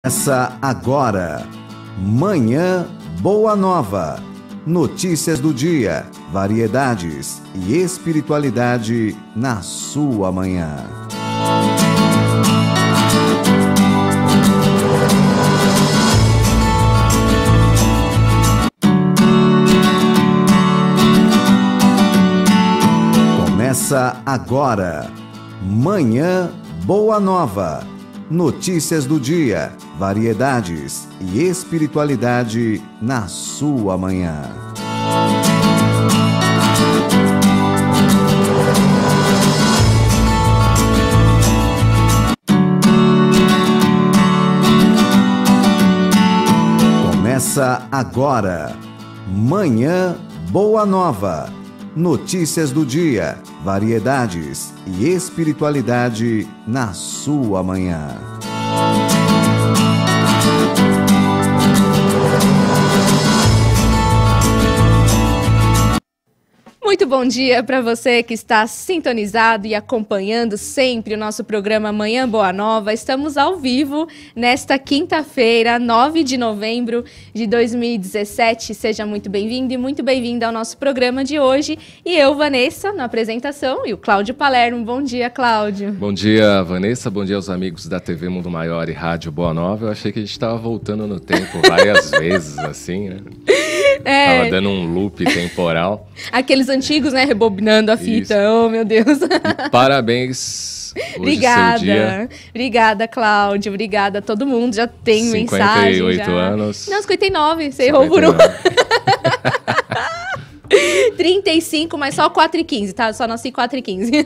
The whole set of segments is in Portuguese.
Começa agora, Manhã Boa Nova. Notícias do dia, variedades e espiritualidade na sua manhã. Começa agora, Manhã Boa Nova. Notícias do dia, variedades e espiritualidade na sua manhã. Começa agora, Manhã Boa Nova. Notícias do dia, variedades e espiritualidade na sua manhã. Muito bom dia para você que está sintonizado e acompanhando sempre o nosso programa Manhã Boa Nova. Estamos ao vivo nesta quinta-feira, 9 de novembro de 2017. Seja muito bem-vindo e muito bem-vinda ao nosso programa de hoje. E eu, Vanessa, na apresentação, e o Cláudio Palermo. Bom dia, Cláudio. Bom dia, Vanessa. Bom dia aos amigos da TV Mundo Maior e Rádio Boa Nova. Eu achei que a gente estava voltando no tempo várias vezes, assim, né? Tava dando um loop temporal. Aqueles antigos, né? Rebobinando a fita. Isso. Oh, meu Deus. E parabéns. Obrigada. Seu dia. Obrigada, Cláudio. Obrigada a todo mundo. Já tem mensagem. 58 anos. Não, 59. Você errou por um. 35, mas só 4h15, tá? Só nasci 4h15.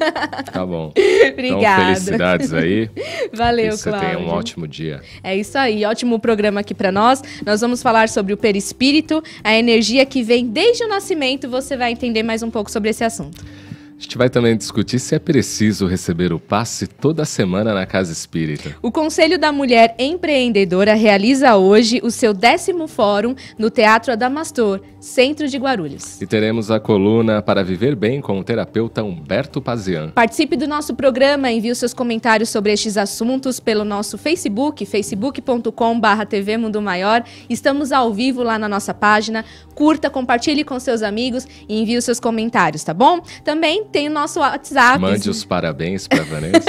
Tá bom. Obrigada. Então, felicidades aí. Valeu, que Cláudio. Você tenha um ótimo dia. É isso aí, ótimo programa aqui pra nós. Nós vamos falar sobre o perispírito, a energia que vem desde o nascimento. Você vai entender mais um pouco sobre esse assunto. A gente vai também discutir se é preciso receber o passe toda semana na Casa Espírita. O Conselho da Mulher Empreendedora realiza hoje o seu 10º fórum no Teatro Adamastor, centro de Guarulhos. E teremos a coluna Para Viver Bem com o terapeuta Humberto Pazian. Participe do nosso programa, envie os seus comentários sobre estes assuntos pelo nosso Facebook, facebook.com/TV Mundo Maior. Estamos ao vivo lá na nossa página. Curta, compartilhe com seus amigos e envie os seus comentários, tá bom? Também tem o nosso WhatsApp. Mande os parabéns para Vanessa.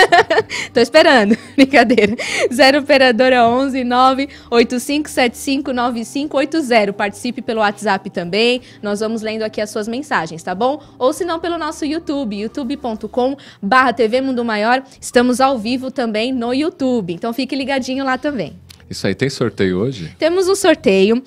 Tô esperando. Brincadeira. 0 operadora 11 98575 9580. Participe pelo WhatsApp também. Nós vamos lendo aqui as suas mensagens, tá bom? Ou se não, pelo nosso YouTube, youtube.com/TV Mundo Maior. Estamos ao vivo também no YouTube. Então fique ligadinho lá também. Isso aí, tem sorteio hoje? Temos um sorteio,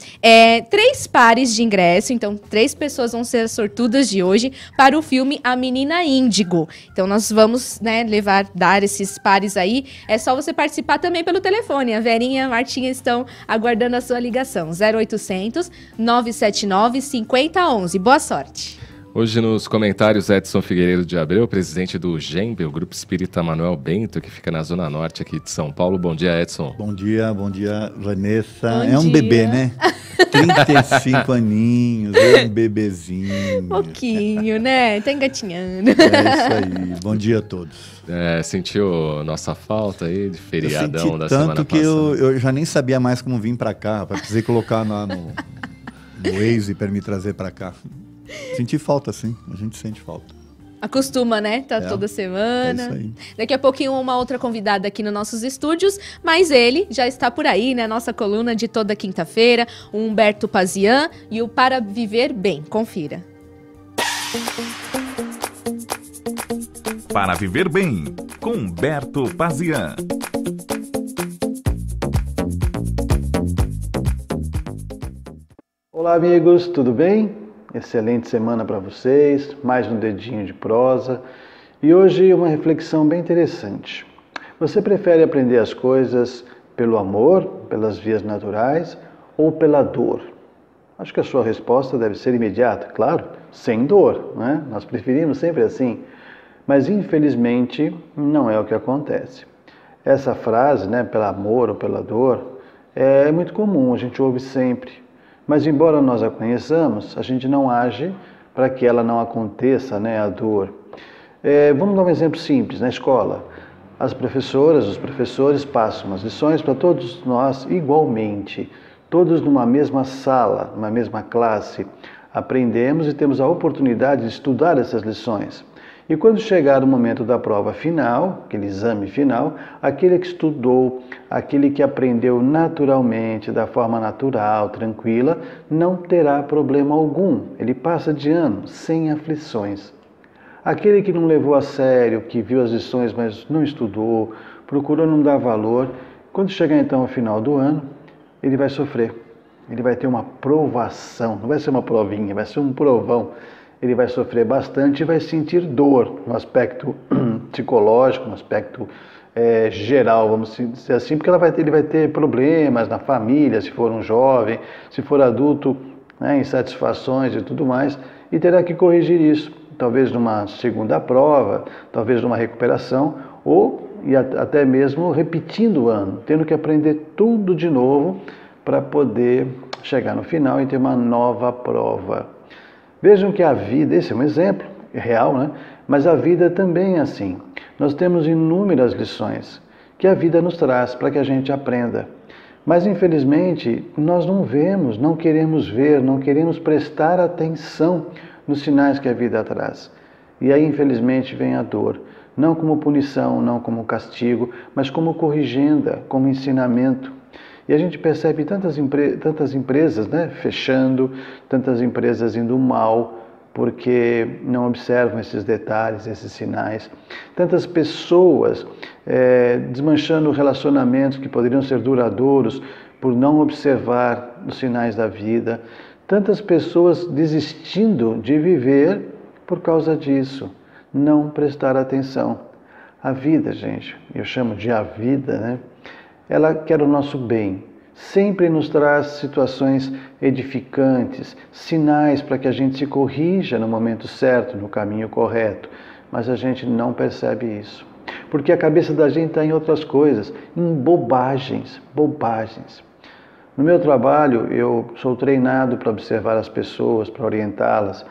3 pares de ingresso, então 3 pessoas vão ser sortudas de hoje para o filme A Menina Índigo. Então nós vamos, né, dar esses pares aí. É só você participar também pelo telefone. A Verinha e a Martinha estão aguardando a sua ligação. 0800 979 5011. Boa sorte. Hoje nos comentários, Edson Figueiredo de Abreu, presidente do GEMB, o Grupo Espírita Manuel Bento, que fica na Zona Norte aqui de São Paulo. Bom dia, Edson. Bom dia, Vanessa. Bom um dia. Bebê, né? 35 aninhos, é um bebezinho. Pouquinho, né? Tá engatinhando. É isso aí. Bom dia a todos. Sentiu nossa falta aí de feriadão da semana passada? Tanto que eu já nem sabia mais como vir pra cá, precisei colocar lá no Waze para me trazer pra cá. Senti falta, sim. A gente sente falta. Acostuma, né? Tá toda semana. É isso aí. Daqui a pouquinho uma outra convidada aqui nos nossos estúdios, mas ele já está por aí, né? Nossa coluna de toda quinta-feira, o Humberto Pazian e o Para Viver Bem. Confira. Para Viver Bem, com Humberto Pazian. Olá, amigos, tudo bem? Excelente semana para vocês, mais um dedinho de prosa e hoje uma reflexão bem interessante. Você prefere aprender as coisas pelo amor, pelas vias naturais ou pela dor? Acho que a sua resposta deve ser imediata, claro, sem dor, né? Nós preferimos sempre assim, mas infelizmente não é o que acontece. Essa frase, né, pelo amor ou pela dor, é muito comum, a gente ouve sempre. Mas, embora nós a conheçamos, a gente não age para que ela não aconteça, né, a dor. Vamos dar um exemplo simples. Na escola, As professoras, os professores passam as lições para todos nós igualmente, todos numa mesma sala, numa mesma classe. Aprendemos e temos a oportunidade de estudar essas lições. E quando chegar o momento da prova final, aquele exame final, aquele que estudou, aquele que aprendeu naturalmente, da forma natural, tranquila, não terá problema algum. Ele passa de ano sem aflições. Aquele que não levou a sério, que viu as lições, mas não estudou, procurou não dar valor, quando chegar então ao final do ano, ele vai sofrer. Ele vai ter uma provação, não vai ser uma provinha, vai ser um provão. Ele vai sofrer bastante e vai sentir dor no aspecto psicológico, no aspecto geral, vamos dizer assim, porque ele vai ter problemas na família, se for um jovem, se for adulto, né, insatisfações e tudo mais, e terá que corrigir isso, talvez numa segunda prova, talvez numa recuperação, e até mesmo repetindo o ano, tendo que aprender tudo de novo, para poder chegar no final e ter uma nova prova. Vejam que a vida, esse é um exemplo real, né? Mas a vida também é assim. Nós temos inúmeras lições que a vida nos traz para que a gente aprenda. Mas, infelizmente, nós não vemos, não queremos ver, não queremos prestar atenção nos sinais que a vida traz. E aí, infelizmente, vem a dor. Não como punição, não como castigo, mas como corrigenda, como ensinamento. E a gente percebe tantas empresas, né, fechando, tantas empresas indo mal, porque não observam esses detalhes, esses sinais. Tantas pessoas desmanchando relacionamentos que poderiam ser duradouros por não observar os sinais da vida. Tantas pessoas desistindo de viver por causa disso, não prestar atenção. A vida, gente, eu chamo de a vida, né? Ela quer o nosso bem, sempre nos traz situações edificantes, sinais para que a gente se corrija no momento certo, no caminho correto, mas a gente não percebe isso, porque a cabeça da gente está em outras coisas, em bobagens. No meu trabalho, eu sou treinado para observar as pessoas, para orientá-las,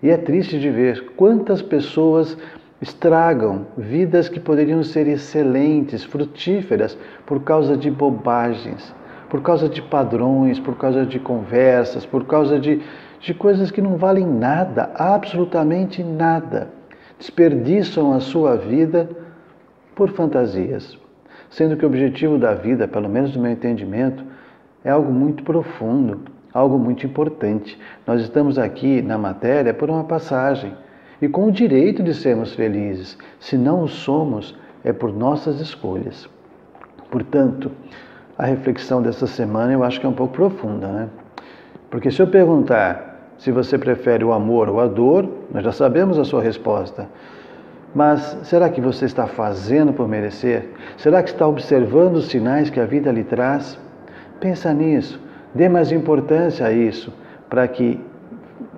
e é triste de ver quantas pessoas estragam vidas que poderiam ser excelentes, frutíferas, por causa de bobagens, por causa de padrões, por causa de conversas, por causa de coisas que não valem nada, absolutamente nada. Desperdiçam a sua vida por fantasias, sendo que o objetivo da vida, pelo menos do meu entendimento, é algo muito profundo, algo muito importante. Nós estamos aqui na matéria por uma passagem, e com o direito de sermos felizes. Se não o somos, é por nossas escolhas. Portanto, a reflexão dessa semana eu acho que é um pouco profunda, né? Porque se eu perguntar se você prefere o amor ou a dor, nós já sabemos a sua resposta. Mas será que você está fazendo por merecer? Será que está observando os sinais que a vida lhe traz? Pensa nisso, dê mais importância a isso, para que,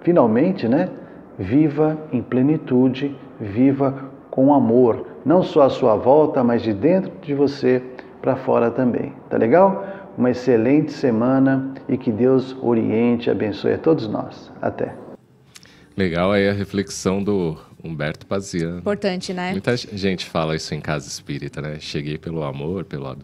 finalmente, né, viva em plenitude, viva com amor, não só à sua volta, mas de dentro de você para fora também. Tá legal? Uma excelente semana e que Deus oriente e abençoe a todos nós. Até. Legal aí a reflexão do Humberto Paziano. Importante, né? Muita gente fala isso em casa espírita, né? Cheguei pelo amor, pela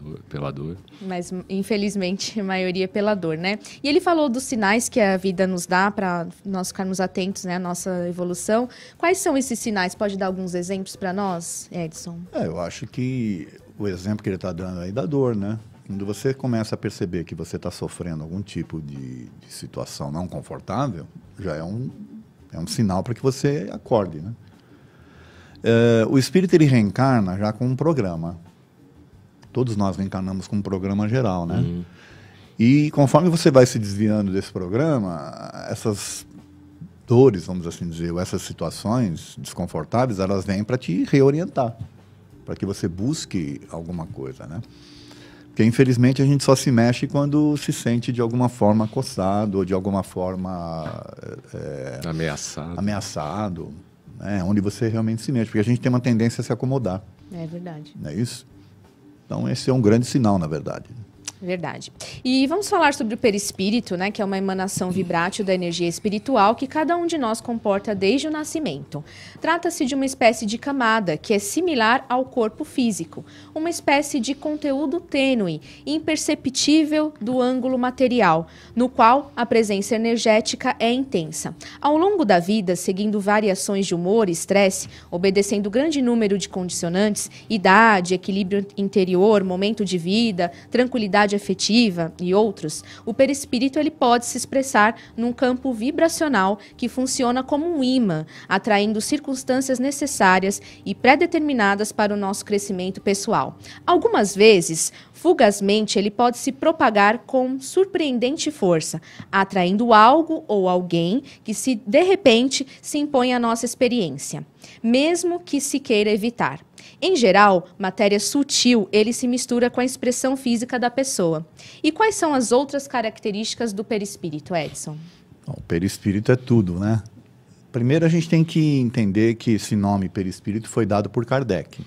dor. Mas, infelizmente, a maioria é pela dor, né? E ele falou dos sinais que a vida nos dá para nós ficarmos atentos, né, à nossa evolução. Quais são esses sinais? Pode dar alguns exemplos para nós, Edson? Eu acho que o exemplo que ele está dando aí da dor, né? Quando você começa a perceber que você está sofrendo algum tipo de situação não confortável, já é um sinal para que você acorde, né? O espírito, ele reencarna já com um programa. Todos nós reencarnamos com um programa geral, né? Uhum. E conforme você vai se desviando desse programa, essas dores, vamos assim dizer, ou essas situações desconfortáveis, elas vêm para te reorientar, para que você busque alguma coisa, né? Porque, infelizmente, a gente só se mexe quando se sente de alguma forma acossado ou de alguma forma ameaçado, né? Onde você realmente se mexe, porque a gente tem uma tendência a se acomodar. É verdade. Não é isso? Então, esse é um grande sinal, na verdade. Verdade. E vamos falar sobre o perispírito, né, que é uma emanação vibrátil da energia espiritual que cada um de nós comporta desde o nascimento. Trata-se de uma espécie de camada que é similar ao corpo físico, uma espécie de conteúdo tênue, imperceptível do ângulo material, no qual a presença energética é intensa. Ao longo da vida, seguindo variações de humor e estresse, obedecendo grande número de condicionantes, idade, equilíbrio interior, momento de vida, tranquilidade afetiva e outros, o perispírito ele pode se expressar num campo vibracional que funciona como um imã, atraindo circunstâncias necessárias e pré-determinadas para o nosso crescimento pessoal. Algumas vezes, fugazmente, ele pode se propagar com surpreendente força, atraindo algo ou alguém que de repente se impõe à nossa experiência, mesmo que se queira evitar. Em geral, matéria sutil, ele se mistura com a expressão física da pessoa. E quais são as outras características do perispírito, Edson? Bom, o perispírito é tudo, né? Primeiro a gente tem que entender que esse nome perispírito foi dado por Kardec.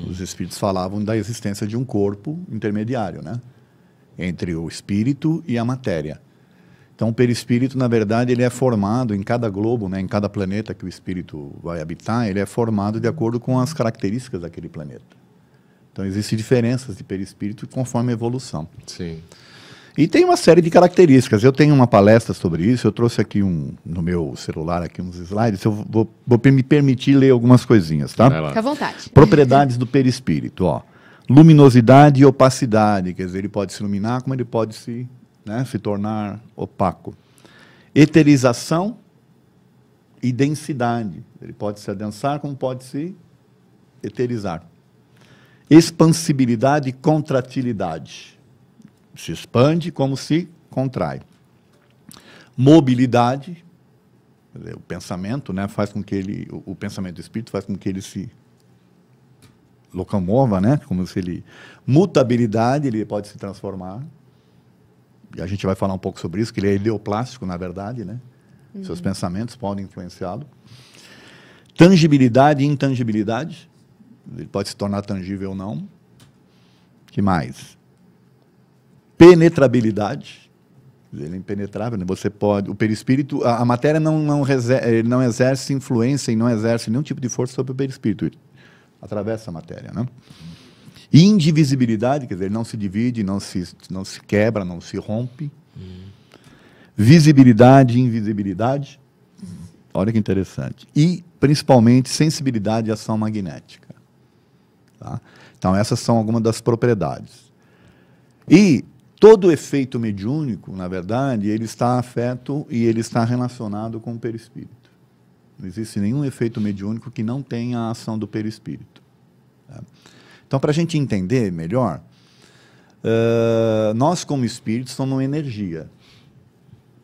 Os espíritos falavam da existência de um corpo intermediário, né? Entre o espírito e a matéria. Então, o perispírito, na verdade, ele é formado em cada globo, né, em cada planeta que o espírito vai habitar, ele é formado de acordo com as características daquele planeta. Então, existem diferenças de perispírito conforme a evolução. Sim. E tem uma série de características. Eu tenho uma palestra sobre isso, eu trouxe aqui no meu celular aqui uns slides, eu vou me permitir ler algumas coisinhas, tá? Fica à vontade. Propriedades do perispírito, ó. Luminosidade e opacidade, quer dizer, ele pode se iluminar como ele pode se tornar opaco. Eterização e densidade. Ele pode se adensar como pode se eterizar. Expansibilidade e contratilidade. Se expande como se contrai. Mobilidade, quer dizer, o pensamento, né, faz com que o pensamento do espírito faz com que ele se locomova, né, como se ele... Mutabilidade, ele pode se transformar. E a gente vai falar um pouco sobre isso, que ele é ideoplástico, na verdade, né? Seus pensamentos podem influenciá-lo. Tangibilidade e intangibilidade. Ele pode se tornar tangível ou não. Que mais? Penetrabilidade. Ele é impenetrável, né? Você pode... O perispírito... A matéria ele não exerce influência e não exerce nenhum tipo de força sobre o perispírito. Ele atravessa a matéria, né? Indivisibilidade, quer dizer, ele não se divide, não se quebra, não se rompe. Visibilidade e invisibilidade. Olha que interessante. E, principalmente, sensibilidade e ação magnética. Tá? Então, essas são algumas das propriedades. E todo efeito mediúnico, na verdade, ele está afeto e ele está relacionado com o perispírito. Não existe nenhum efeito mediúnico que não tenha a ação do perispírito. Tá? Então, para a gente entender melhor, nós, como espíritos, somos uma energia.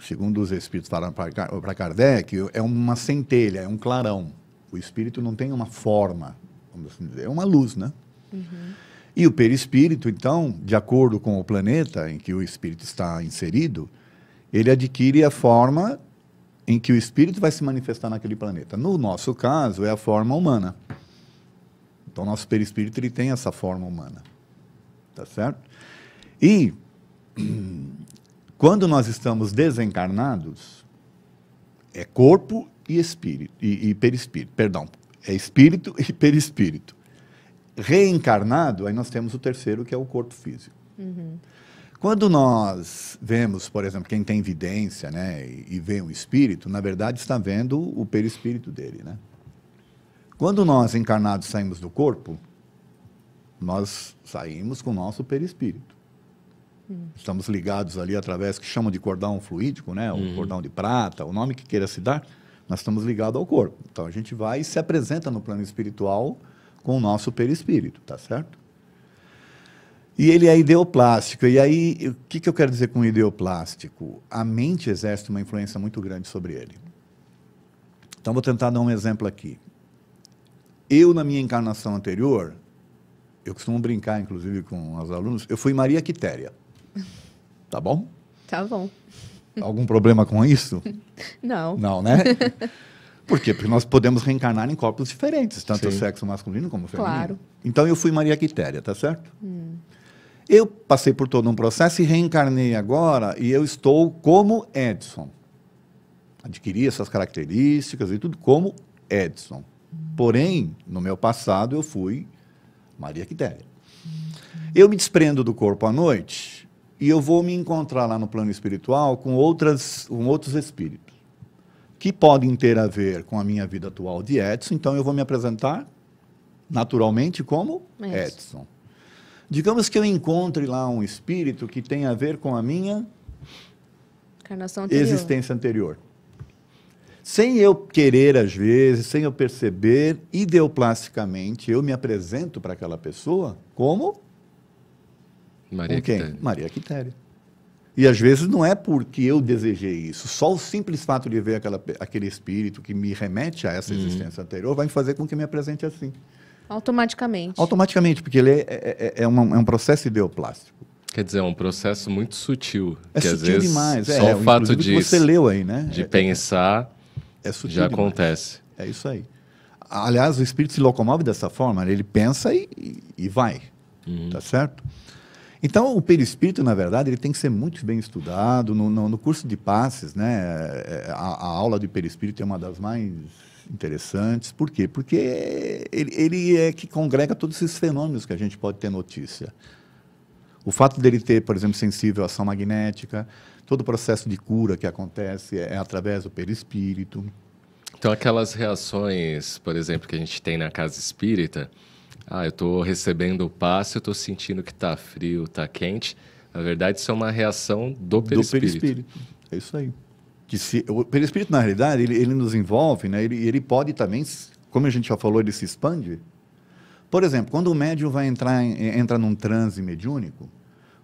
Segundo os espíritos falaram para Kardec, é uma centelha, é um clarão. O espírito não tem uma forma, vamos assim dizer, é uma luz, né? E o perispírito, então, de acordo com o planeta em que o espírito está inserido, ele adquire a forma em que o espírito vai se manifestar naquele planeta. No nosso caso, é a forma humana. Então, o nosso perispírito ele tem essa forma humana. Tá certo? E, quando nós estamos desencarnados, é corpo e espírito, e perispírito, perdão. É espírito e perispírito. Reencarnado, aí nós temos o terceiro, que é o corpo físico. Quando nós vemos, por exemplo, quem tem vidência, né, e vê um espírito, na verdade está vendo o perispírito dele, né? Quando nós, encarnados, saímos do corpo, nós saímos com o nosso perispírito. Estamos ligados ali através, que chamam de cordão fluídico, né? O cordão de prata, o nome que queira se dar, nós estamos ligados ao corpo. Então, a gente vai e se apresenta no plano espiritual com o nosso perispírito, tá certo? E ele é ideoplástico. E aí, o que eu quero dizer com ideoplástico? A mente exerce uma influência muito grande sobre ele. Então, vou tentar dar um exemplo aqui. Eu, na minha encarnação anterior, eu costumo brincar, inclusive, com os alunos, eu fui Maria Quitéria. Tá bom? Tá bom. Algum problema com isso? Não. Não, né? Por quê? Porque nós podemos reencarnar em corpos diferentes, tanto o sexo masculino como o feminino. Claro. Então, eu fui Maria Quitéria, tá certo? Eu passei por todo um processo e reencarnei agora, e eu estou como Edson. Adquiri essas características e tudo como Edson. Porém, no meu passado, eu fui Maria Quitéria. Eu me desprendo do corpo à noite e eu vou me encontrar lá no plano espiritual com outros espíritos, que podem ter a ver com a minha vida atual de Edson, então eu vou me apresentar naturalmente como Edson. Digamos que eu encontre lá um espírito que tem a ver com a minha Encarnação anterior. Existência anterior. Sem eu querer, às vezes, sem eu perceber, ideoplasticamente, eu me apresento para aquela pessoa como Maria Quitéria. Maria Quitéria. E às vezes não é porque eu desejei isso. Só o simples fato de ver aquele espírito que me remete a essa existência anterior vai fazer com que eu me apresente assim. Automaticamente. Automaticamente, porque ele é um processo ideoplástico. Quer dizer, é um processo muito sutil. É que sutil às vezes, demais. Só o fato que você leu aí, né? de pensar sutil já demais. acontece. É isso aí. Aliás, o espírito se locomove dessa forma, ele pensa e vai. Tá certo? Então, o perispírito, na verdade, ele tem que ser muito bem estudado. No curso de passes, né, a aula de perispírito é uma das mais interessantes. Por quê? Porque ele é que congrega todos esses fenômenos que a gente pode ter notícia. O fato dele ter, por exemplo, sensível à ação magnética, todo o processo de cura que acontece é através do perispírito. Então, aquelas reações, por exemplo, que a gente tem na casa espírita, eu estou recebendo o passe, eu estou sentindo que está frio, está quente. Na verdade, isso é uma reação do perispírito. Do perispírito, é isso aí. O perispírito, na realidade, ele nos envolve, né? Ele pode também, como a gente já falou, ele se expande. Por exemplo, quando o médium entra num transe mediúnico,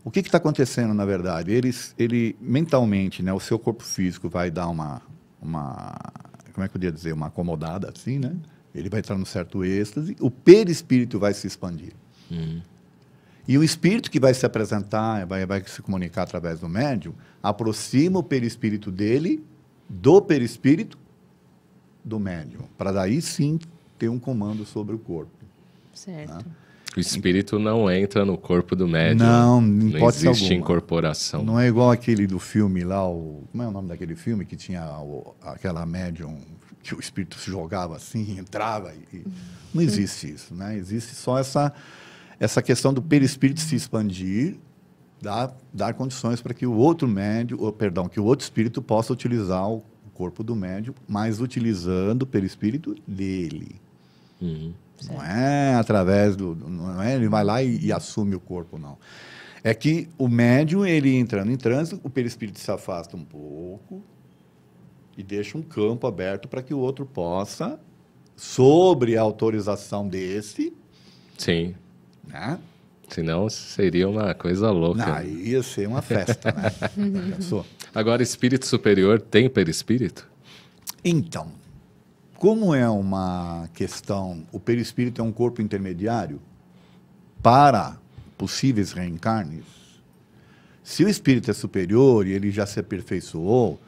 o que está acontecendo, na verdade? Ele mentalmente, né, o seu corpo físico vai dar uma como é que eu ia dizer, uma acomodada assim, né? Ele vai entrar num certo êxtase, o perispírito vai se expandir. E o espírito que vai se apresentar, vai se comunicar através do médium, aproxima o perispírito dele do perispírito do médium, para daí sim ter um comando sobre o corpo. Certo. Né? O espírito não entra no corpo do médium. Não existe alguma. Incorporação. Não é igual aquele do filme lá, como é o nome daquele filme que tinha aquela médium que o espírito se jogava assim, entrava não existe isso, né? Existe só essa questão do perispírito se expandir, dar condições para que o outro que o outro espírito possa utilizar o corpo do médium, mas utilizando o perispírito dele. Não é através não é ele vai lá e assume o corpo, não. É que o médium, ele entrando em transe, o perispírito se afasta um pouco e deixa um campo aberto para que o outro possa, sobre a autorização desse... Sim. Né? Senão seria uma coisa louca. Aí ia ser uma festa, né? Pensou? Agora, espírito superior tem perispírito? Então, como é uma questão... O perispírito é um corpo intermediário para possíveis reencarnes. Se o espírito é superior e ele já se aperfeiçoou,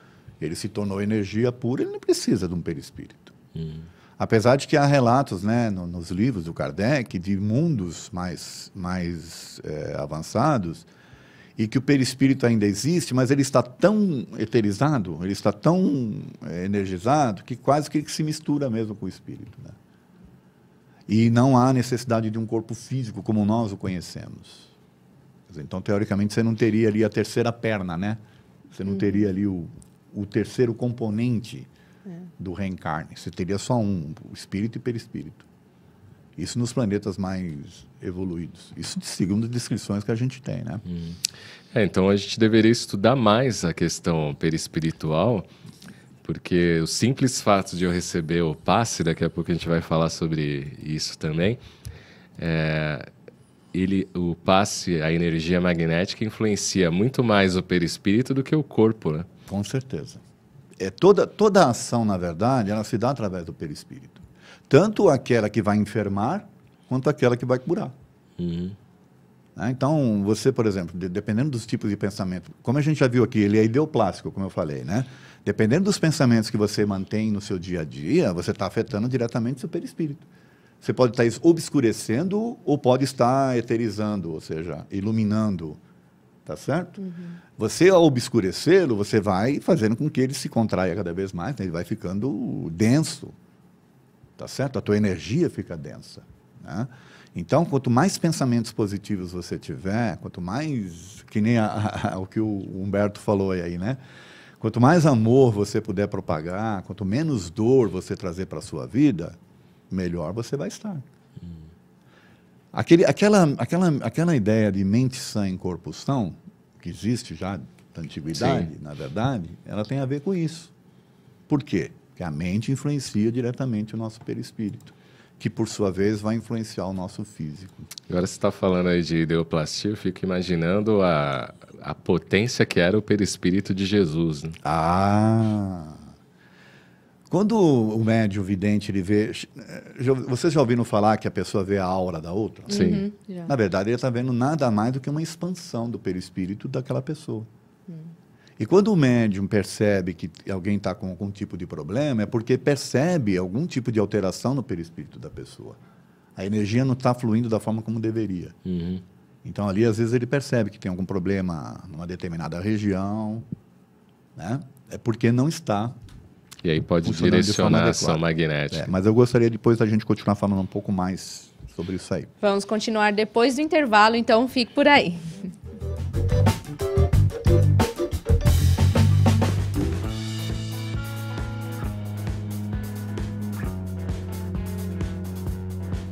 ele se tornou energia pura, ele não precisa de um perispírito. Apesar de que há relatos, né, nos livros do Kardec de mundos mais avançados e que o perispírito ainda existe, mas ele está tão eterizado, ele está tão energizado que quase que se mistura mesmo com o espírito. Né? E não há necessidade de um corpo físico como nós o conhecemos. Então, teoricamente, você não teria ali a terceira perna, né? Você não teria ali o terceiro componente do reencarne. Você teria só o espírito e perispírito. Isso nos planetas mais evoluídos. Isso segundo as descrições que a gente tem, né? Então a gente deveria estudar mais a questão perispiritual, porque o simples fato de eu receber o passe, daqui a pouco a gente vai falar sobre isso também, o passe, a energia magnética, influencia muito mais o perispírito do que o corpo, né? Com certeza. Toda a ação, na verdade, ela se dá através do perispírito. Tanto aquela que vai enfermar, quanto aquela que vai curar. Então, você, por exemplo, dependendo dos tipos de pensamento, como a gente já viu aqui, ele é ideoplástico, como eu falei, né? Dependendo dos pensamentos que você mantém no seu dia a dia, você está afetando diretamente o seu perispírito. Você pode estar obscurecendo ou pode estar eterizando, ou seja, iluminando. Tá certo? Você, ao obscurecê-lo, você vai fazendo com que ele se contraia cada vez mais, né? Ele vai ficando denso. Tá certo? A tua energia fica densa, né? Então, quanto mais pensamentos positivos você tiver, quanto mais, que nem o que o Humberto falou aí, né? Quanto mais amor você puder propagar, quanto menos dor você trazer para a sua vida, melhor você vai estar. Aquela ideia de mente sã em corpo são, que existe já da antiguidade, na verdade, ela tem a ver com isso. Por quê? Porque a mente influencia diretamente o nosso perispírito, que por sua vez vai influenciar o nosso físico. Agora você está falando aí de ideoplastia, eu fico imaginando a potência que era o perispírito de Jesus, né? Quando o médium vidente ele vê... Vocês já ouviram falar que a pessoa vê a aura da outra? Sim. Na verdade, ele está vendo nada mais do que uma expansão do perispírito daquela pessoa. E quando o médium percebe que alguém está com algum tipo de problema, é porque percebe algum tipo de alteração no perispírito da pessoa. A energia não está fluindo da forma como deveria. Então, ali, às vezes, ele percebe que tem algum problema numa determinada região, né? É porque não está... E aí pode direcionar a ação magnética. Mas eu gostaria depois da gente continuar falando um pouco mais sobre isso aí. Vamos continuar depois do intervalo, então fique por aí.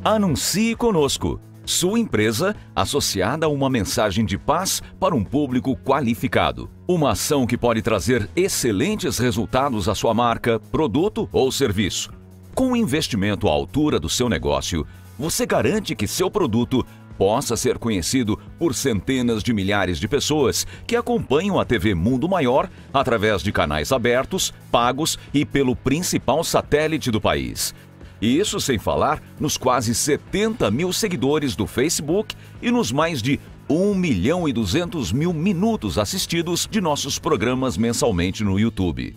Anuncie conosco. Sua empresa associada a uma mensagem de paz para um público qualificado. Uma ação que pode trazer excelentes resultados à sua marca, produto ou serviço. Com um investimento à altura do seu negócio, você garante que seu produto possa ser conhecido por centenas de milhares de pessoas que acompanham a TV Mundo Maior através de canais abertos, pagos e pelo principal satélite do país. E isso sem falar nos quase 70 mil seguidores do Facebook e nos mais de 1.200.000 minutos assistidos de nossos programas mensalmente no YouTube.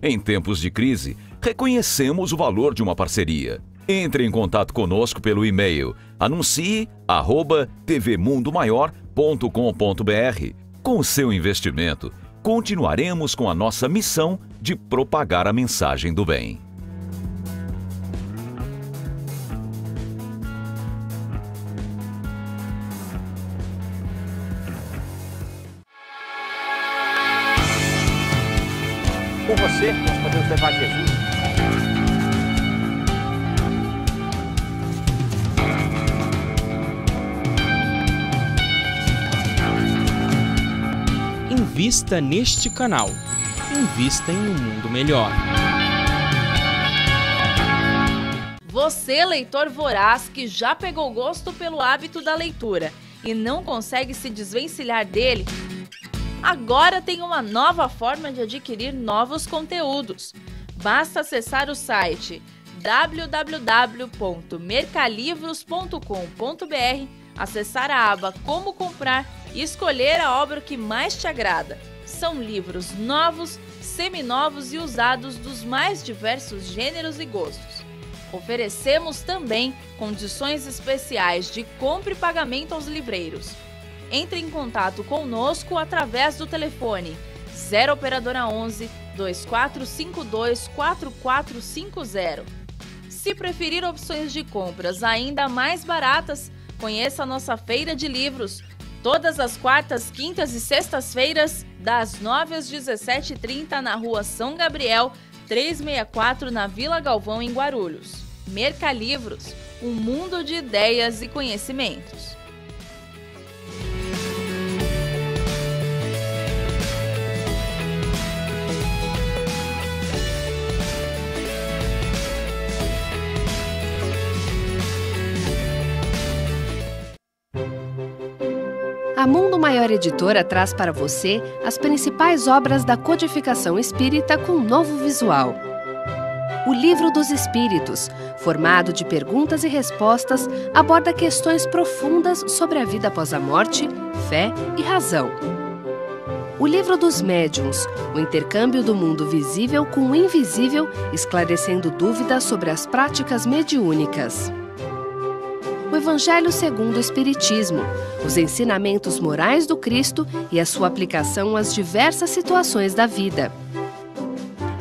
Em tempos de crise, reconhecemos o valor de uma parceria. Entre em contato conosco pelo e-mail anuncie@tvmundomaior.com.br. Com o seu investimento, continuaremos com a nossa missão de propagar a mensagem do bem. Com você, nós podemos levar Jesus. Invista neste canal. Invista em um mundo melhor. Você, leitor voraz que já pegou gosto pelo hábito da leitura e não consegue se desvencilhar dele, agora tem uma nova forma de adquirir novos conteúdos. Basta acessar o site www.mercalivros.com.br, acessar a aba Como Comprar e escolher a obra que mais te agrada. São livros novos, seminovos e usados dos mais diversos gêneros e gostos. Oferecemos também condições especiais de compra e pagamento aos livreiros. Entre em contato conosco através do telefone 0 operadora 11 2452 4450. Se preferir opções de compras ainda mais baratas, conheça a nossa feira de livros, todas as quartas, quintas e sextas-feiras, das 9 às 17h30 na Rua São Gabriel, 364 na Vila Galvão, em Guarulhos. Mercalivros, um mundo de ideias e conhecimentos. A Mundo Maior Editora traz para você as principais obras da codificação espírita com um novo visual. O Livro dos Espíritos, formado de perguntas e respostas, aborda questões profundas sobre a vida após a morte, fé e razão. O Livro dos Médiuns, o intercâmbio do mundo visível com o invisível, esclarecendo dúvidas sobre as práticas mediúnicas. Evangelho segundo o Espiritismo, os ensinamentos morais do Cristo e a sua aplicação às diversas situações da vida.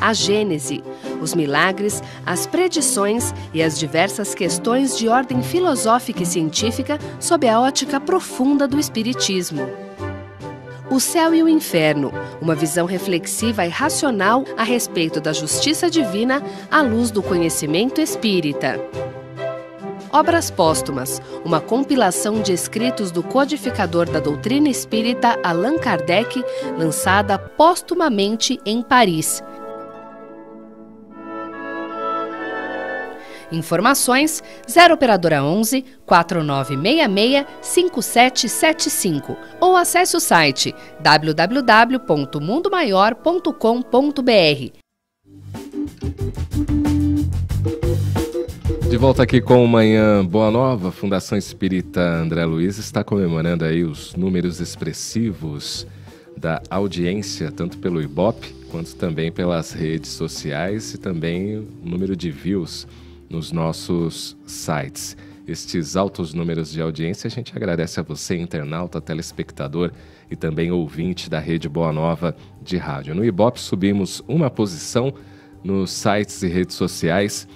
A Gênese, os milagres, as predições e as diversas questões de ordem filosófica e científica sob a ótica profunda do Espiritismo. O Céu e o Inferno, uma visão reflexiva e racional a respeito da justiça divina à luz do conhecimento espírita. Obras Póstumas, uma compilação de escritos do codificador da doutrina espírita Allan Kardec, lançada póstumamente em Paris. Informações 0 operadora 11 4966 5775 ou acesse o site www.mundomaior.com.br. De volta aqui com o Manhã Boa Nova, a Fundação Espírita André Luiz está comemorando aí os números expressivos da audiência, tanto pelo Ibope, quanto também pelas redes sociais e também o número de views nos nossos sites. Estes altos números de audiência, a gente agradece a você, internauta, telespectador e também ouvinte da Rede Boa Nova de rádio. No Ibope subimos uma posição nos sites e redes sociais.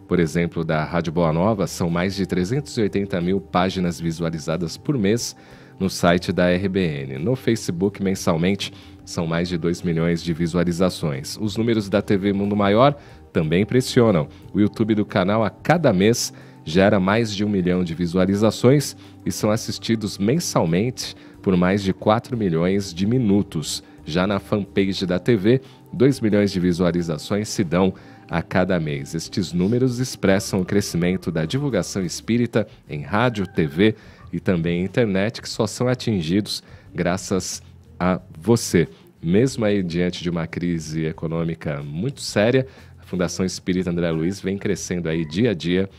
Por exemplo, da Rádio Boa Nova, são mais de 380 mil páginas visualizadas por mês no site da RBN. No Facebook, mensalmente, são mais de 2 milhões de visualizações. Os números da TV Mundo Maior também impressionam. O YouTube do canal, a cada mês, gera mais de 1 milhão de visualizações e são assistidos mensalmente por mais de 4 milhões de minutos. Já na fanpage da TV, 2 milhões de visualizações se dão a cada mês. Estes números expressam o crescimento da divulgação espírita em rádio, TV e também internet, que só são atingidos graças a você. Mesmo aí diante de uma crise econômica muito séria, a Fundação Espírita André Luiz vem crescendo aí dia a dia,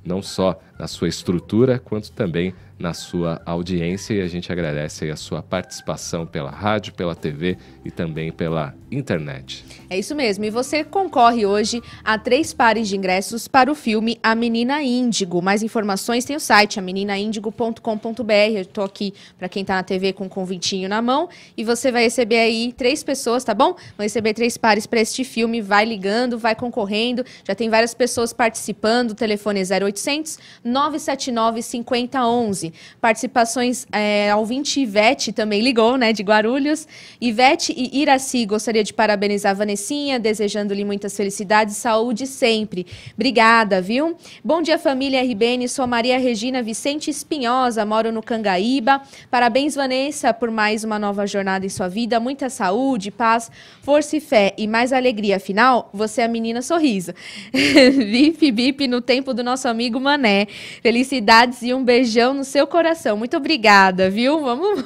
não só na sua estrutura, quanto também na sua audiência, e a gente agradece aí a sua participação pela rádio, pela TV e também pela internet. É isso mesmo, e você concorre hoje a 3 pares de ingressos para o filme A Menina Índigo. Mais informações tem o site ameninaindigo.com.br. Eu estou aqui para quem está na TV com um convitinho na mão, e você vai receber aí 3 pessoas, tá bom? Vão receber 3 pares para este filme, vai ligando, vai concorrendo, já tem várias pessoas participando, o telefone é 0800 979 5011. Participações, a ouvinte Ivete também ligou, né, de Guarulhos. Ivete e Iraci, gostaria de parabenizar a Vanessinha, desejando-lhe muitas felicidades e saúde sempre. Obrigada, viu? Bom dia, família RBN, sou Maria Regina Vicente Espinhosa, moro no Cangaíba. Parabéns, Vanessa, por mais uma nova jornada em sua vida. Muita saúde, paz, força e fé e mais alegria. Afinal, você é a menina sorriso. Bip, bip no tempo do nosso amigo Mané. Felicidades e um beijão no seu coração. Muito obrigada, viu? Vamos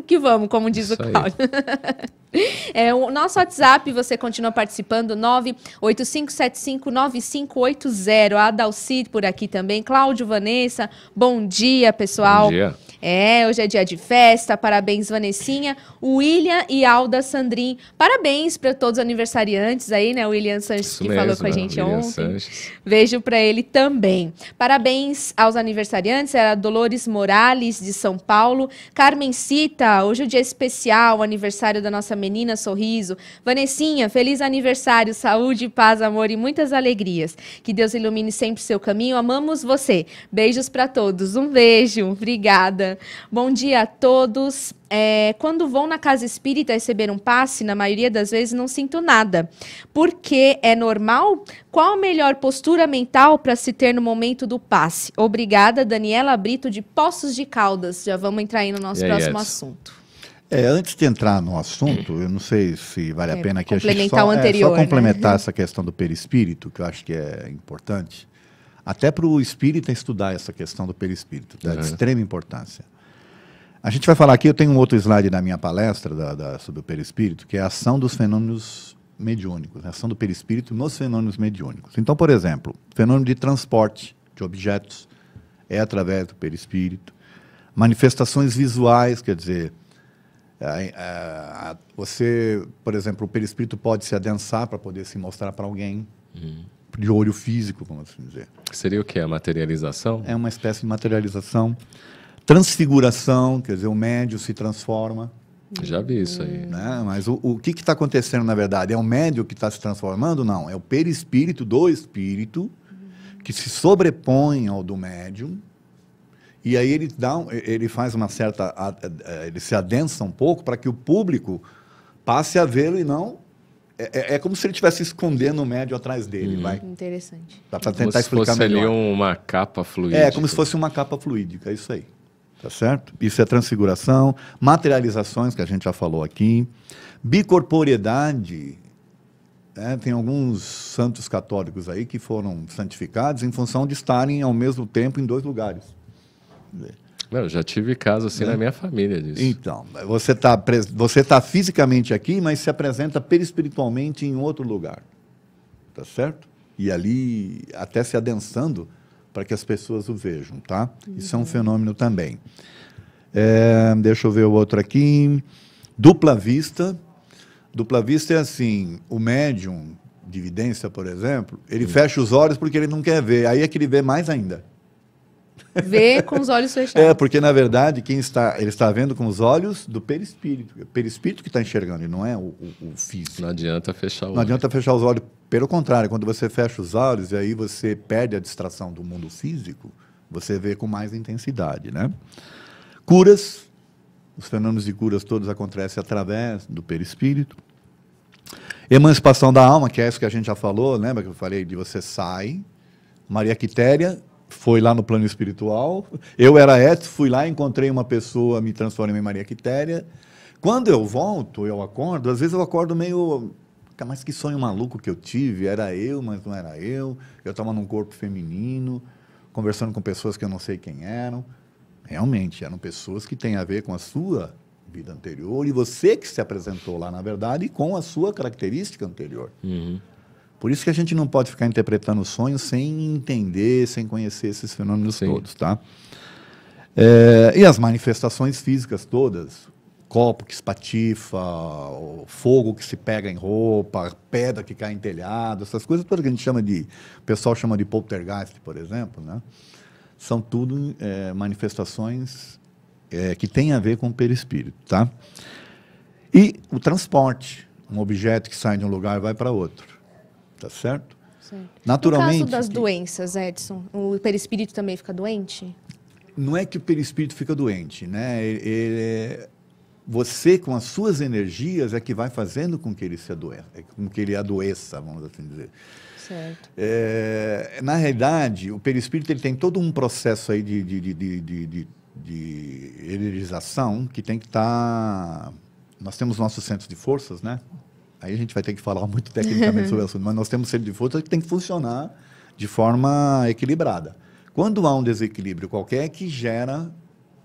que vamos, como diz o Cláudio. O nosso WhatsApp, você continua participando, 985759580. A Adalci por aqui também. Cláudio, Vanessa, bom dia, pessoal. Bom dia. Hoje é dia de festa, parabéns, Vanessinha, William e Alda Sandrin, parabéns para todos os aniversariantes aí, né, o William Sanches que falou com a gente ontem, Sanches. Beijo para ele também. Parabéns aos aniversariantes, era Dolores Morales, de São Paulo, Carmen Cita, hoje é o dia especial, aniversário da nossa menina Sorriso, Vanessinha, feliz aniversário, saúde, paz, amor e muitas alegrias, que Deus ilumine sempre seu caminho, amamos você, beijos para todos, um beijo, obrigada. Bom dia a todos. Quando vou na casa espírita receber um passe, na maioria das vezes não sinto nada. Porque é normal? Qual a melhor postura mental para se ter no momento do passe? Obrigada, Daniela Brito, de Poços de Caldas. Já vamos entrar aí no nosso próximo assunto. Antes de entrar no assunto, eu não sei se vale a pena aqui a gente só complementar, né? Essa questão do perispírito, que eu acho que é importante. Até para o espírita estudar essa questão do perispírito, de extrema importância. A gente vai falar aqui, eu tenho um outro slide na minha palestra sobre o perispírito, que é a ação dos fenômenos mediúnicos, a ação do perispírito nos fenômenos mediúnicos. Então, por exemplo, fenômeno de transporte de objetos é através do perispírito. Manifestações visuais, quer dizer, você, por exemplo, o perispírito pode se adensar para poder se mostrar para alguém. de olho físico, vamos assim dizer. Seria o quê? A materialização? É uma espécie de materialização. Transfiguração, quer dizer, o médium se transforma. Já vi isso aí. Né? Mas o que está acontecendo, na verdade? É o médium que está se transformando? Não, é o perispírito do espírito que se sobrepõe ao do médium, e aí ele faz uma certa... ele se adensa um pouco para que o público passe a vê-lo e não... É como se ele estivesse escondendo o médium atrás dele. Vai. Interessante. Dá para Como tentar se explicar fosse melhor. ali uma capa fluídica. É, como se fosse uma capa fluídica, é isso aí. Tá certo? Isso é transfiguração, materializações, que a gente já falou aqui, bicorporeidade. Tem alguns santos católicos aí que foram santificados em função de estarem ao mesmo tempo em 2 lugares. Eu já tive caso assim na minha família disso. Então, você tá fisicamente aqui, mas se apresenta perispiritualmente em outro lugar. Tá certo? E ali, até se adensando para que as pessoas o vejam, tá? Isso é um fenômeno também. Deixa eu ver o outro aqui. Dupla vista. Dupla vista é assim, o médium de evidência, por exemplo, ele fecha os olhos porque ele não quer ver, aí é que ele vê mais ainda. Vê com os olhos fechados. Porque, na verdade, ele está vendo com os olhos do perispírito. É o perispírito que está enxergando, e não é o físico. Não adianta fechar o olho. Não adianta fechar os olhos. Pelo contrário, quando você fecha os olhos e aí você perde a distração do mundo físico, você vê com mais intensidade, né? Curas. Os fenômenos de curas todos acontecem através do perispírito. Emancipação da alma, que é isso que a gente já falou, lembra que eu falei de você sai. Maria Quitéria foi lá no plano espiritual. Eu era Edson, fui lá, encontrei uma pessoa, me transformei em Maria Quitéria. Quando eu volto, eu acordo, às vezes eu acordo meio... Mas que sonho maluco que eu tive, era eu, mas não era eu. Eu estava num corpo feminino, conversando com pessoas que eu não sei quem eram. Realmente, eram pessoas que têm a ver com a sua vida anterior e você que se apresentou lá, na verdade, com a sua característica anterior. Por isso que a gente não pode ficar interpretando sonhos sem entender, sem conhecer esses fenômenos todos, tá? E as manifestações físicas todas, copo que espatifa, fogo que se pega em roupa, pedra que cai em telhado, essas coisas todas que a gente chama de... O pessoal chama de poltergeist, por exemplo, né? São tudo manifestações que têm a ver com o perispírito, tá? E o transporte, um objeto que sai de um lugar e vai para outro, tá certo? Certo. Naturalmente... No caso das doenças, Edson, o perispírito também fica doente? Não é que o perispírito fica doente, né? Você, com as suas energias, é que vai fazendo com que ele se adoeça, com que ele adoeça, vamos assim dizer. Certo. Na realidade, o perispírito ele tem todo um processo aí de energização que tem que estar... Nós temos nossos centros de forças, né? Aí a gente vai ter que falar muito tecnicamente sobre o assunto, mas nós temos centros de forças que tem que funcionar de forma equilibrada. Quando há um desequilíbrio qualquer que gera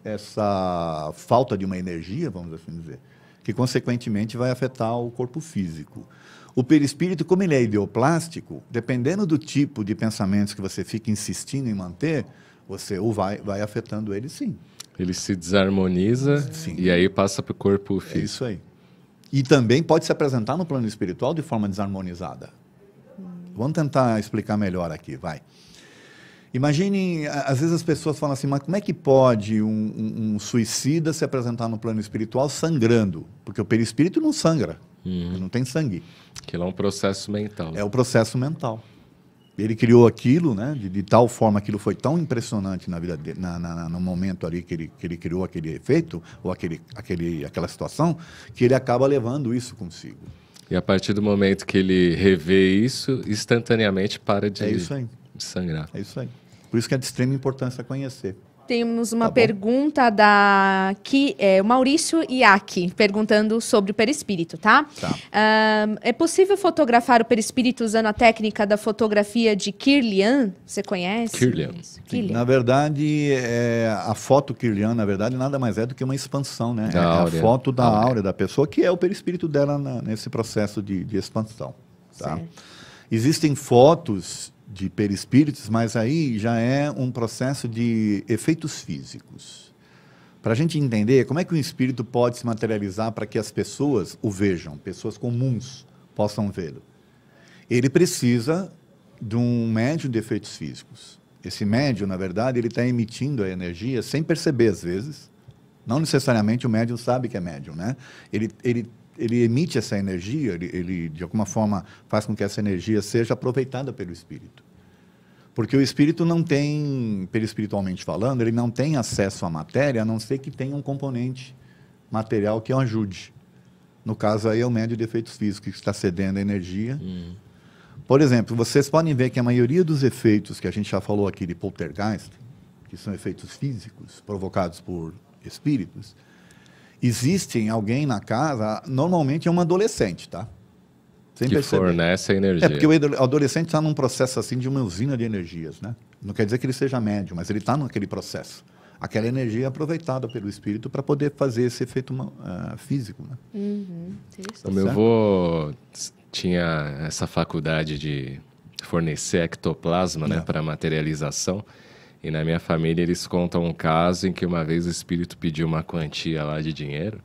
essa falta de uma energia, vamos assim dizer, que consequentemente vai afetar o corpo físico. O perispírito, como ele é ideoplástico, dependendo do tipo de pensamentos que você fica insistindo em manter, você vai afetando ele, sim. Ele se desarmoniza e aí passa para o corpo físico. É isso aí. E também pode se apresentar no plano espiritual de forma desarmonizada. Vamos tentar explicar melhor aqui, vai. Imagine, às vezes as pessoas falam assim, mas como é que pode um suicida se apresentar no plano espiritual sangrando? Porque o perispírito não sangra, não tem sangue. Aquilo é um processo mental. É o processo mental. Ele criou aquilo, né, de tal forma, aquilo foi tão impressionante na vida dele, no momento ali que ele criou aquele efeito, ou aquela situação, que ele acaba levando isso consigo. E a partir do momento que ele revê isso, instantaneamente para de sangrar. É isso aí. Por isso que é de extrema importância conhecer. Temos uma pergunta o Maurício Iaki, perguntando sobre o perispírito, tá? É possível fotografar o perispírito usando a técnica da fotografia de Kirlian? Você conhece? Kirlian. Na verdade, a foto Kirlian, na verdade, nada mais é do que uma expansão, né? É a foto da áurea da pessoa, que é o perispírito dela nesse processo de expansão. Tá? Existem fotos de perispíritos, mas aí já é um processo de efeitos físicos. Para a gente entender como é que o espírito pode se materializar para que as pessoas o vejam, pessoas comuns possam vê-lo. Ele precisa de um médium de efeitos físicos. Esse médium, na verdade, ele está emitindo a energia sem perceber, às vezes. Não necessariamente o médium sabe que é médium, né? Ele emite essa energia, ele, de alguma forma, faz com que essa energia seja aproveitada pelo espírito. Porque o espírito não tem, perispiritualmente falando, ele não tem acesso à matéria, a não ser que tenha um componente material que o ajude. No caso aí é o médium de efeitos físicos que está cedendo a energia. Por exemplo, vocês podem ver que a maioria dos efeitos que a gente já falou aqui de poltergeist, que são efeitos físicos provocados por espíritos, existem alguém na casa, normalmente é um adolescente, tá? Sem que perceber. Fornece a energia. É porque o adolescente está num processo assim de uma usina de energias, né? Não quer dizer que ele seja médium, mas ele está naquele processo. Aquela energia é aproveitada pelo espírito para poder fazer esse efeito físico, né? O meu avô tinha essa faculdade de fornecer ectoplasma, né, para materialização. E na minha família eles contam um caso em que uma vez o espírito pediu uma quantia lá de dinheiro.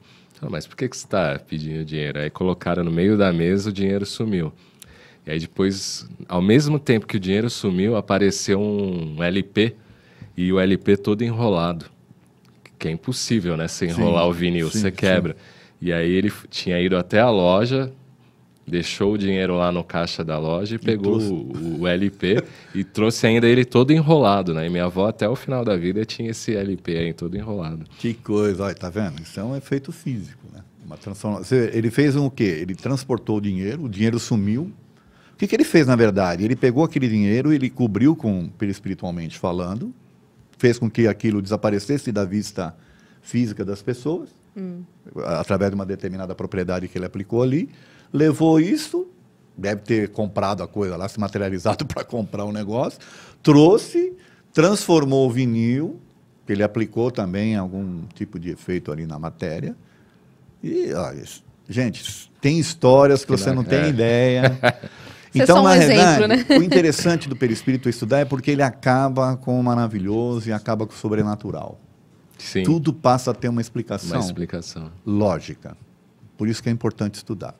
Mas por que você está pedindo dinheiro? Aí colocaram no meio da mesa, o dinheiro sumiu. E aí depois, ao mesmo tempo que o dinheiro sumiu, apareceu um LP, e o LP todo enrolado. Que é impossível, né? Você enrolar o vinil, você quebra. E aí ele tinha ido até a loja, deixou o dinheiro lá no caixa da loja e pegou o LP e trouxe ainda ele todo enrolado, né? E minha avó até o final da vida tinha esse LP aí todo enrolado. Que coisa, olha, tá vendo? Isso é um efeito físico, né? Uma transformação. Ele fez o quê? Ele transportou o dinheiro sumiu. O que ele fez, na verdade? Ele pegou aquele dinheiro, ele cobriu perispiritualmente falando, fez com que aquilo desaparecesse da vista física das pessoas, através de uma determinada propriedade que ele aplicou ali, levou isso, deve ter comprado a coisa lá, se materializado para comprar um negócio, trouxe, transformou o vinil, que ele aplicou também algum tipo de efeito ali na matéria. E, olha, gente, tem histórias que você não tem ideia. Então, na verdade, né? O interessante do perispírito estudar é porque ele acaba com o maravilhoso e acaba com o sobrenatural. Sim. Tudo passa a ter uma explicação. Uma explicação. Lógica. Por isso que é importante estudar.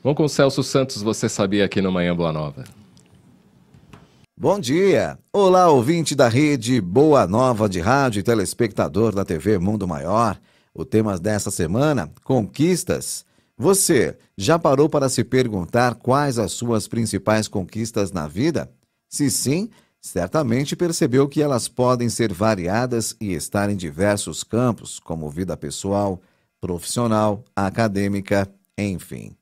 Vamos com o Celso Santos, Você Sabia, aqui no Manhã Boa Nova. Bom dia! Olá, ouvinte da rede Boa Nova de rádio e telespectador da TV Mundo Maior. O tema dessa semana, conquistas. Você já parou para se perguntar quais as suas principais conquistas na vida? Se sim, certamente percebeu que elas podem ser variadas e estar em diversos campos, como vida pessoal, profissional, acadêmica, enfim.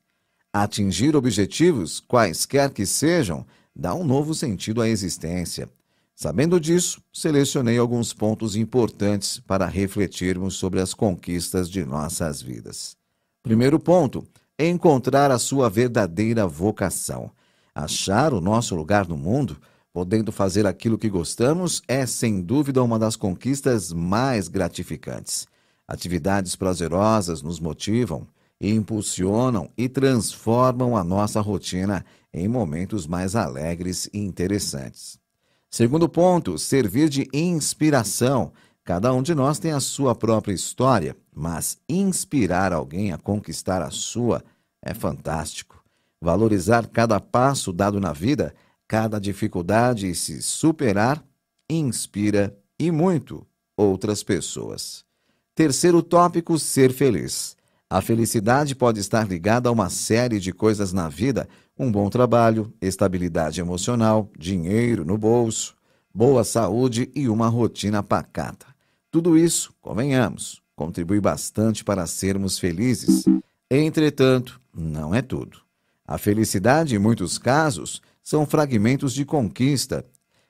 Atingir objetivos, quaisquer que sejam, dá um novo sentido à existência. Sabendo disso, selecionei alguns pontos importantes para refletirmos sobre as conquistas de nossas vidas. Primeiro ponto, encontrar a sua verdadeira vocação. Achar o nosso lugar no mundo, podendo fazer aquilo que gostamos, é sem dúvida uma das conquistas mais gratificantes. Atividades prazerosas nos motivam, impulsionam e transformam a nossa rotina em momentos mais alegres e interessantes. Segundo ponto, servir de inspiração. Cada um de nós tem a sua própria história, mas inspirar alguém a conquistar a sua é fantástico. Valorizar cada passo dado na vida, cada dificuldade e se superar, inspira e muito outras pessoas. Terceiro tópico, ser feliz. A felicidade pode estar ligada a uma série de coisas na vida, um bom trabalho, estabilidade emocional, dinheiro no bolso, boa saúde e uma rotina pacata. Tudo isso, convenhamos, contribui bastante para sermos felizes. Entretanto, não é tudo. A felicidade, em muitos casos, são fragmentos de conquista.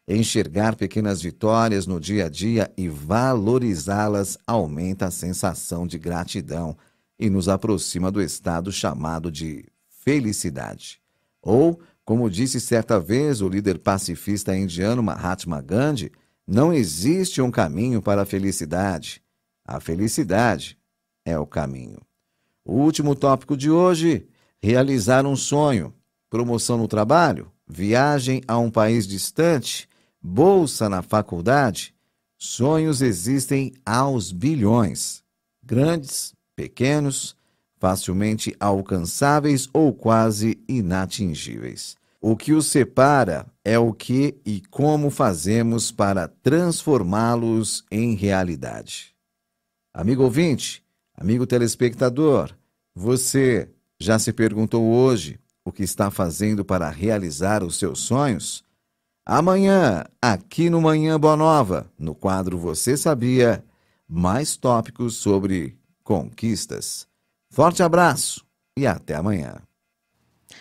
Enxergar pequenas vitórias no dia a dia e valorizá-las aumenta a sensação de gratidão e nos aproxima do estado chamado de felicidade. Ou, como disse certa vez o líder pacifista indiano Mahatma Gandhi, não existe um caminho para a felicidade. A felicidade é o caminho. O último tópico de hoje, realizar um sonho. Promoção no trabalho, viagem a um país distante, bolsa na faculdade. Sonhos existem aos bilhões. Grandes, pequenos, facilmente alcançáveis ou quase inatingíveis. O que os separa é o que e como fazemos para transformá-los em realidade. Amigo ouvinte, amigo telespectador, você já se perguntou hoje o que está fazendo para realizar os seus sonhos? Amanhã, aqui no Manhã Boa Nova, no quadro Você Sabia, mais tópicos sobre conquistas. Forte abraço e até amanhã.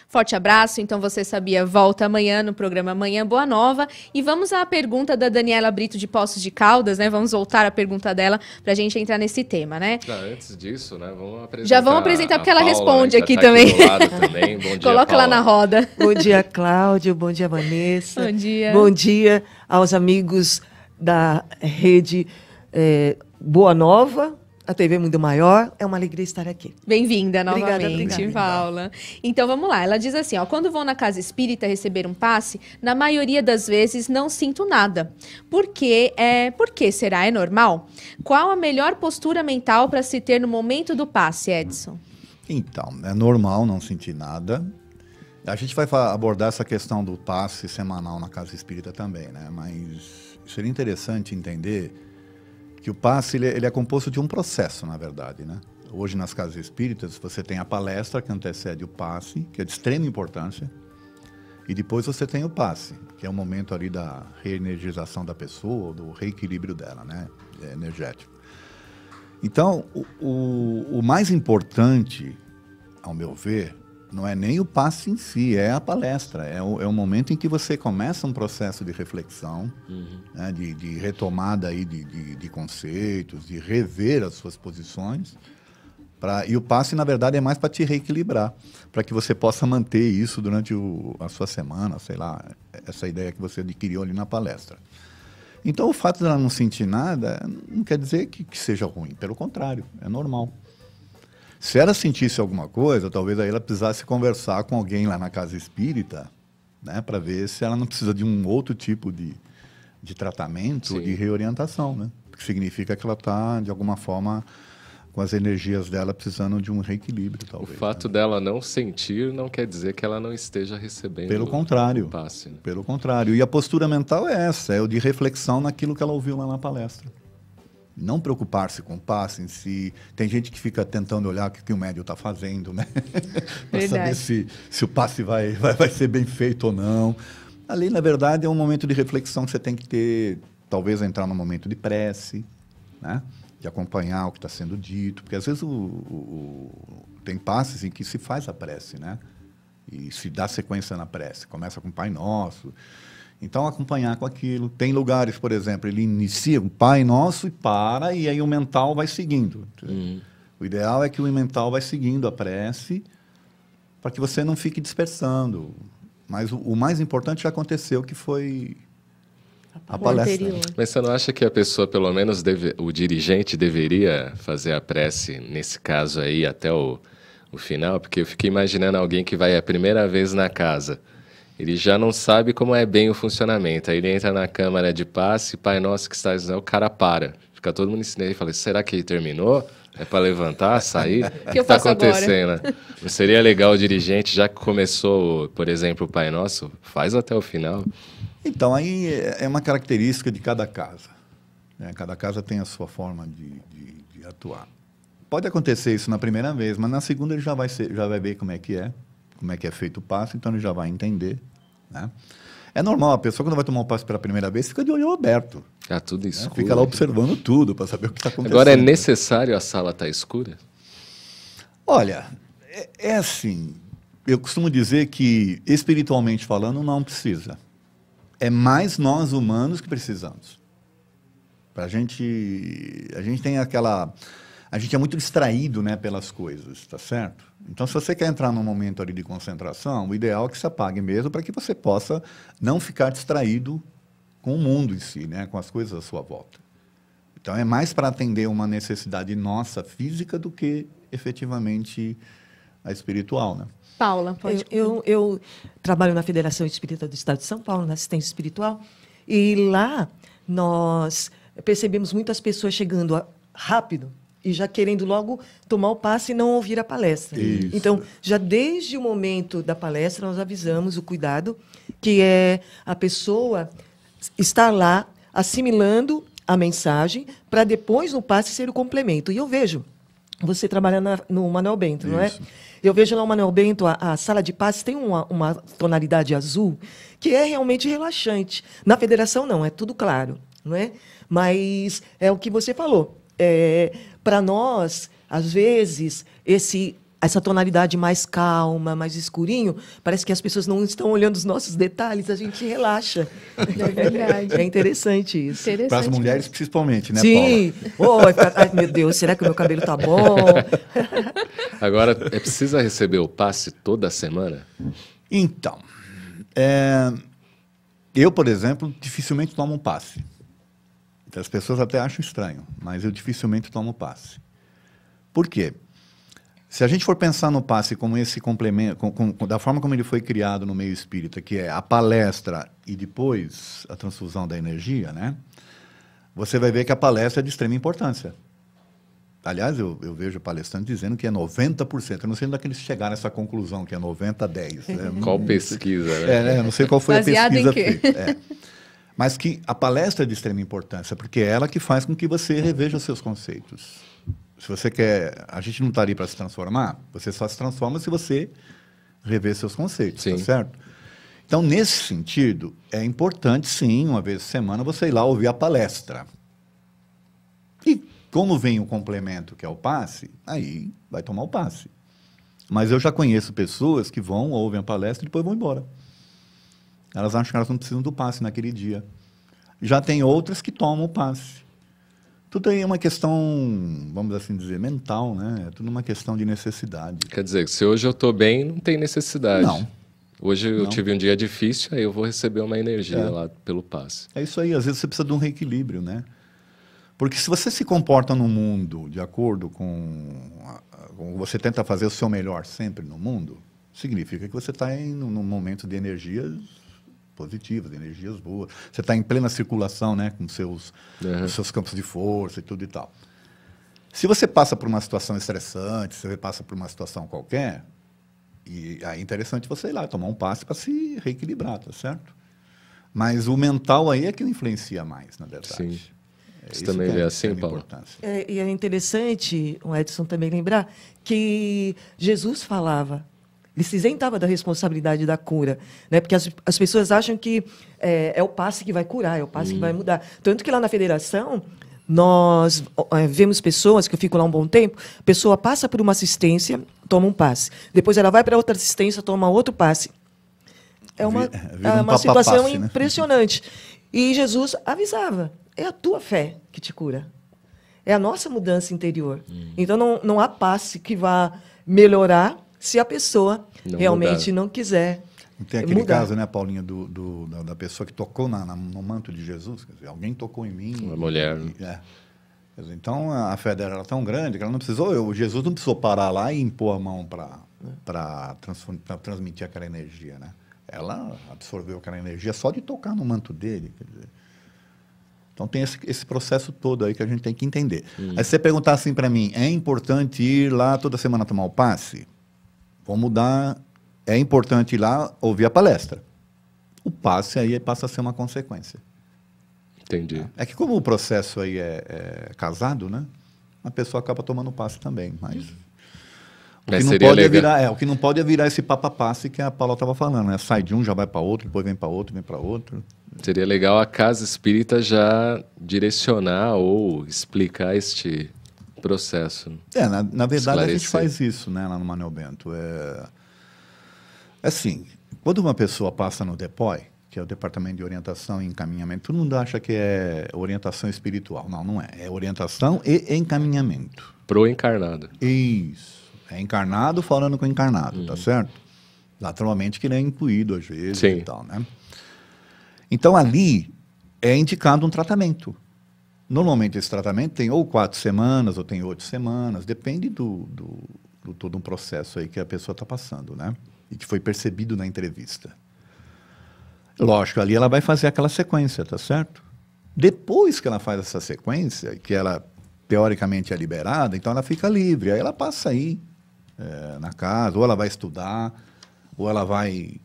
Forte abraço, então Você Sabia volta amanhã no programa Manhã Boa Nova. E vamos à pergunta da Daniela Brito de Poços de Caldas, né? Vamos voltar à pergunta dela para a gente entrar nesse tema, né? Antes disso, né? Vamos apresentar. Já vamos apresentar porque ela Paula, responde né, aqui tá também. Aqui do lado também. Bom dia, Coloca Paula. ela na roda. Bom dia, Cláudio. Bom dia, Vanessa. Bom dia. Bom dia aos amigos da rede Boa Nova, a TV Mundo Maior. É uma alegria estar aqui. Bem-vinda novamente, Obrigada. Paula. Então vamos lá, ela diz assim, ó, quando vou na casa espírita receber um passe, na maioria das vezes não sinto nada. Por que será? É normal? Qual a melhor postura mental para se ter no momento do passe, Edson? Então, é normal não sentir nada. A gente vai abordar essa questão do passe semanal na casa espírita também, né? Mas seria interessante entender que o passe ele é composto de um processo, na verdade, né? Hoje, nas casas espíritas, você tem a palestra que antecede o passe, que é de extrema importância, e depois você tem o passe, que é o momento ali da reenergização da pessoa, do reequilíbrio dela, né? Energético. Então, o mais importante, ao meu ver, não é nem o passe em si, é a palestra. É o momento em que você começa um processo de reflexão, né, de retomada aí de conceitos, de rever as suas posições. E o passe, na verdade, é mais para te reequilibrar, para que você possa manter isso durante a sua semana, sei lá, essa ideia que você adquiriu ali na palestra. Então, o fato de ela não sentir nada não quer dizer que seja ruim, pelo contrário, é normal. Se ela sentisse alguma coisa, talvez aí ela precisasse conversar com alguém lá na casa espírita, né, para ver se ela não precisa de um outro tipo de tratamento, de reorientação, né? Que significa que ela está, de alguma forma, com as energias dela precisando de um reequilíbrio, talvez. O fato dela não sentir não quer dizer que ela não esteja recebendo pelo contrário, o passe. Né? Pelo contrário. E a postura mental é essa, é o de reflexão naquilo que ela ouviu lá na palestra. Não preocupar-se com o passe em si. Tem gente que fica tentando olhar o que o médium está fazendo, né? Para saber se o passe vai ser bem feito ou não. Ali, na verdade, é um momento de reflexão que você tem que ter, talvez entrar num momento de prece, né? De acompanhar o que está sendo dito. Porque, às vezes, tem passes em que se faz a prece, né? E se dá sequência na prece. Começa com o Pai Nosso. Então, acompanhar com aquilo. Tem lugares, por exemplo, ele inicia um Pai Nosso e para, e aí o mental vai seguindo. O ideal é que o mental vai seguindo a prece para que você não fique dispersando. Mas o mais importante já aconteceu, que foi a palestra. Mas você não acha que a pessoa, pelo menos o dirigente, deveria fazer a prece, nesse caso aí, até o final? Porque eu fiquei imaginando alguém que vai a primeira vez na casa. Ele já não sabe como é bem o funcionamento. Aí ele entra na câmara de passe, Pai Nosso que estás no céu, o cara para. Fica todo mundo ensinando e fala, será que ele terminou? É para levantar, sair? O que está acontecendo? Não seria legal o dirigente, já que começou, por exemplo, o Pai Nosso, faz até o final? Então, aí é uma característica de cada casa. Né? Cada casa tem a sua forma de atuar. Pode acontecer isso na primeira vez, mas na segunda ele já vai ver como é que é feito o passe, então ele já vai entender. Né? É normal, a pessoa quando vai tomar o passe pela primeira vez fica de olho aberto. Tudo escuro. Fica lá observando tudo para saber o que está acontecendo. Agora, é necessário a sala estar escura? Olha, é assim, eu costumo dizer que, espiritualmente falando, não precisa. É mais nós humanos que precisamos. A gente tem aquela... A gente é muito distraído, né, pelas coisas, tá certo? Então, se você quer entrar num momento ali de concentração, o ideal é que você apague mesmo para que você possa não ficar distraído com o mundo em si, né, com as coisas à sua volta. Então, é mais para atender uma necessidade nossa física do que, efetivamente, a espiritual, né? Paula, pode... Eu trabalho na Federação Espírita do Estado de São Paulo, na assistência espiritual, e lá nós percebemos muitas pessoas chegando rápido e já querendo logo tomar o passe e não ouvir a palestra. Isso. Então, já desde o momento da palestra, nós avisamos o cuidado, que é a pessoa estar lá assimilando a mensagem para depois, no passe, ser o complemento. E eu vejo, você trabalha no Manuel Bento, não é? Isso. Eu vejo lá o Manuel Bento, a sala de passe tem uma tonalidade azul que é realmente relaxante. Na federação, não, é tudo claro, não é? Mas é o que você falou. Para nós, às vezes, essa tonalidade mais calma, mais escurinho, parece que as pessoas não estão olhando os nossos detalhes, a gente relaxa. É verdade. É interessante isso. Para as mulheres, principalmente, né, Sim. Paula? Ai, meu Deus, será que o meu cabelo tá bom? Agora, precisa receber o passe toda semana? Então, eu, por exemplo, dificilmente tomo um passe. As pessoas até acham estranho, mas eu dificilmente tomo passe. Por quê? Se a gente for pensar no passe como esse complemento, da forma como ele foi criado no meio espírita, que é a palestra e depois a transfusão da energia, né? Você vai ver que a palestra é de extrema importância. Aliás, eu vejo palestrantes dizendo que é 90%. Eu não sei onde é que eles chegaram a essa conclusão, que é 90-10. Né? Qual pesquisa, né? Não sei qual foi Baseado a pesquisa em quê? feita. Mas que a palestra é de extrema importância, porque é ela que faz com que você reveja os seus conceitos. Se você quer... A gente não está ali para se transformar, você só se transforma se você rever seus conceitos, tá certo? Então, nesse sentido, é importante, sim, uma vez por semana, você ir lá ouvir a palestra. E como vem o complemento, que é o passe, aí vai tomar o passe. Mas eu já conheço pessoas que vão, ouvem a palestra e depois vão embora. Elas acham que elas não precisam do passe naquele dia. Já tem outras que tomam o passe. Tudo aí é uma questão, vamos assim dizer, mental, né? É tudo uma questão de necessidade. Quer dizer, se hoje eu estou bem, não tem necessidade. Não. Hoje eu tive um dia difícil, aí eu vou receber uma energia lá pelo passe. É isso aí. Às vezes você precisa de um reequilíbrio, né? Porque se você se comporta no mundo de acordo com você tenta fazer o seu melhor sempre no mundo, significa que você está num momento de energias positivas, energias boas. Você está em plena circulação, né, com os seus campos de força e tudo e tal. Se você passa por uma situação estressante, se você passa por uma situação qualquer, e aí é interessante você ir lá tomar um passe para se reequilibrar, tá certo? Mas o mental aí é que influencia mais, na verdade. Sim. Você também vê assim, Paulo? E é interessante, o Edson também lembrar, que Jesus falava, ele se isentava da responsabilidade da cura, né? Porque as pessoas acham que é o passe que vai curar, é o passe que vai mudar. Tanto que lá na federação, nós vemos pessoas, que eu fico lá um bom tempo, a pessoa passa por uma assistência, toma um passe. Depois ela vai para outra assistência, toma outro passe. É uma situação impressionante. Né? E Jesus avisava, é a tua fé que te cura. É a nossa mudança interior. Então, não há passe que vá melhorar se a pessoa realmente não quiser Tem aquele caso, né, Paulinha, da pessoa que tocou no manto de Jesus. Quer dizer, alguém tocou em mim. Uma mulher. Então, a fé dela era tão grande que ela não precisou... Jesus não precisou parar lá e impor a mão para transmitir aquela energia, né? Ela absorveu aquela energia só de tocar no manto dele, quer dizer... Então, tem esse processo todo aí que a gente tem que entender. Aí, se você perguntar assim para mim, é importante ir lá toda semana tomar o passe? Vou mudar. É importante ir lá ouvir a palestra. O passe aí passa a ser uma consequência. Entendi. É que como o processo aí é casado, né? A pessoa acaba tomando passe também, mas... O que não pode é virar esse papa-passe que a Paula estava falando, né? Sai de um, já vai para outro, depois vem para outro, vem para outro. Seria legal a casa espírita já direcionar ou explicar este processo. Na verdade, a gente faz isso, né, lá no Manuel Bento. Assim, quando uma pessoa passa no DEPOI, que é o Departamento de Orientação e Encaminhamento, todo mundo acha que é orientação espiritual. Não é. É orientação e encaminhamento. Pro encarnado. Isso. É encarnado falando com encarnado, tá certo? Naturalmente que ele é incluído às vezes e tal, né? Então, ali é indicado um tratamento. Normalmente, esse tratamento tem ou 4 semanas, ou tem 8 semanas, depende do todo um processo aí que a pessoa está passando, né? E que foi percebido na entrevista. Lógico, ali ela vai fazer aquela sequência, tá certo? Depois que ela faz essa sequência, que ela teoricamente é liberada, então ela fica livre. Aí ela passa aí na casa, ou ela vai estudar, ou ela vai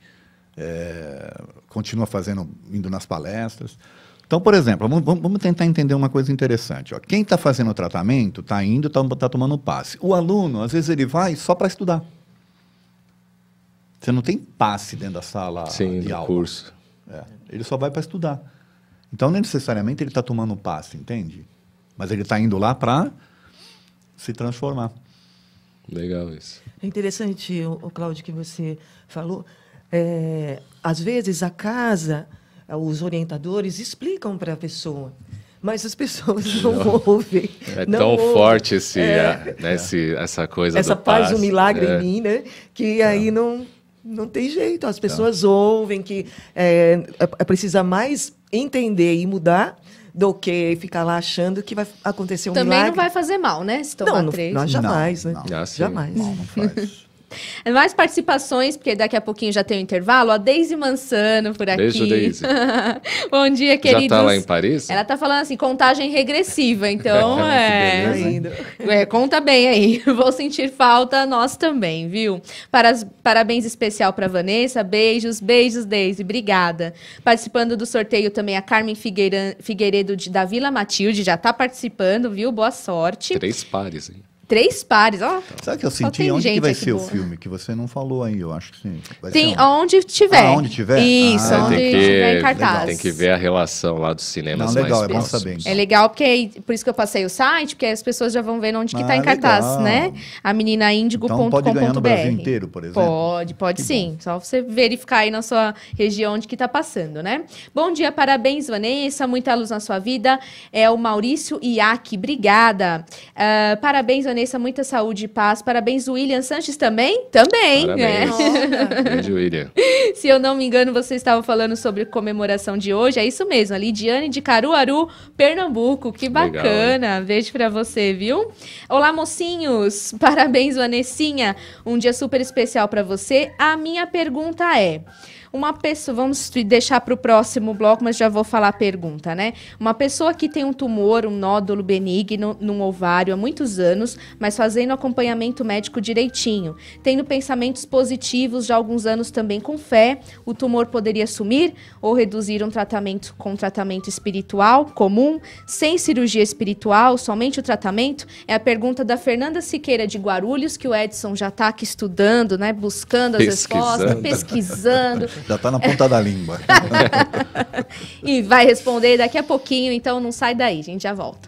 continua indo nas palestras. Então, por exemplo, vamos tentar entender uma coisa interessante. Ó. Quem está fazendo o tratamento está indo, está tomando passe. O aluno, às vezes, ele vai só para estudar. Você não tem passe dentro da sala de aula. Curso. Ele só vai para estudar. Então, não necessariamente ele está tomando passe, entende? Mas ele está indo lá para se transformar. Legal isso. É interessante, o Cláudio, que você falou. Às vezes, a casa, os orientadores explicam para a pessoa, mas as pessoas não ouvem. Tão forte essa coisa essa do paz, passe. o milagre em mim, né? Que aí não tem jeito. As pessoas ouvem que precisa mais entender e mudar do que ficar lá achando que vai acontecer um milagre. Também não vai fazer mal, né? Se tomar 3. Não, jamais, né? Jamais. Não faz. Mais participações, porque daqui a pouquinho já tem um intervalo. A Deise Mansano por aqui. Beijo, Deise. Bom dia, queridos. Já tá lá em Paris? Ela tá falando assim, contagem regressiva. Então, conta bem aí. Vou sentir falta, nós também, viu? Parabéns especial para Vanessa. Beijos, Deise. Obrigada. Participando do sorteio também a Carmen Figueiredo da Vila Matilde. Já tá participando, viu? Boa sorte. 3 pares, hein? 3 pares, ó. Sabe o que eu senti? Onde que vai ser o filme? Que você não falou aí, eu acho que sim. Tem onde tiver. Onde tiver? Isso, onde tiver em cartaz. Tem que ver a relação lá dos cinemas legal, mais é bom saber. É legal, porque por isso que eu passei o site, porque as pessoas já vão vendo onde que tá em cartaz, legal. né? A meninaíndigo.com.br. Então pode ganhar no Brasil inteiro, por exemplo? Pode sim. Bom. Só você verificar aí na sua região onde que tá passando, né? Bom dia, parabéns, Vanessa. Muita luz na sua vida. É o Maurício Iaki, obrigada. Parabéns, Vanessa, muita saúde e paz. Parabéns, William Sanches também? Também. Parabéns. Beijo, William. Se eu não me engano, você estava falando sobre comemoração de hoje. É isso mesmo, a Lidiane de Caruaru, Pernambuco. Que bacana. Legal, beijo pra você, viu? Olá, mocinhos. Parabéns, Vanessinha. Um dia super especial pra você. A minha pergunta é... Uma pessoa, vamos deixar para o próximo bloco, mas já vou falar a pergunta, né? Uma pessoa que tem um tumor, um nódulo benigno num ovário há muitos anos, mas fazendo acompanhamento médico direitinho, tendo pensamentos positivos já há alguns anos também com fé, o tumor poderia sumir ou reduzir com tratamento espiritual comum, sem cirurgia espiritual, somente o tratamento? É a pergunta da Fernanda Siqueira de Guarulhos, que o Edson já está aqui estudando, né? Buscando as respostas, pesquisando. Já está na ponta da língua. E vai responder daqui a pouquinho, então não sai daí, a gente já volta.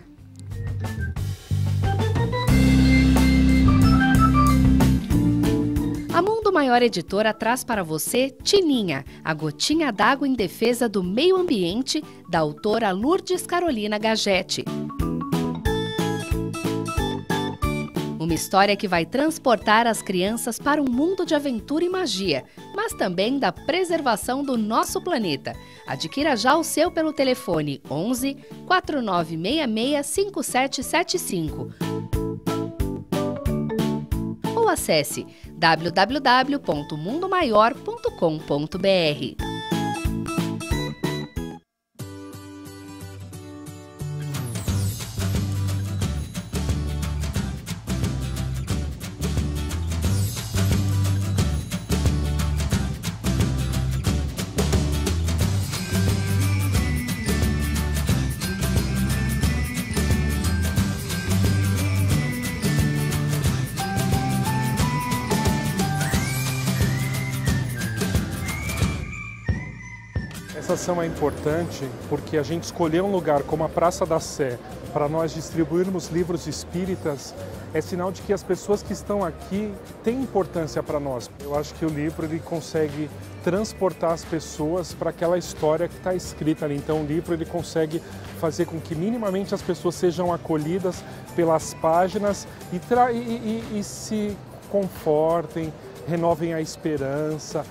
A Mundo Maior Editora traz para você Tininha, a gotinha d'água em defesa do meio ambiente, da autora Lourdes Carolina Gagetti. Uma história que vai transportar as crianças para um mundo de aventura e magia, mas também da preservação do nosso planeta. Adquira já o seu pelo telefone 11 4966 5775. Ou acesse www.mundomaior.com.br. Essa ação é importante porque a gente escolher um lugar como a Praça da Sé para nós distribuirmos livros espíritas é sinal de que as pessoas que estão aqui têm importância para nós. Eu acho que o livro ele consegue transportar as pessoas para aquela história que está escrita ali. Então o livro ele consegue fazer com que minimamente as pessoas sejam acolhidas pelas páginas e se confortem, renovem a esperança.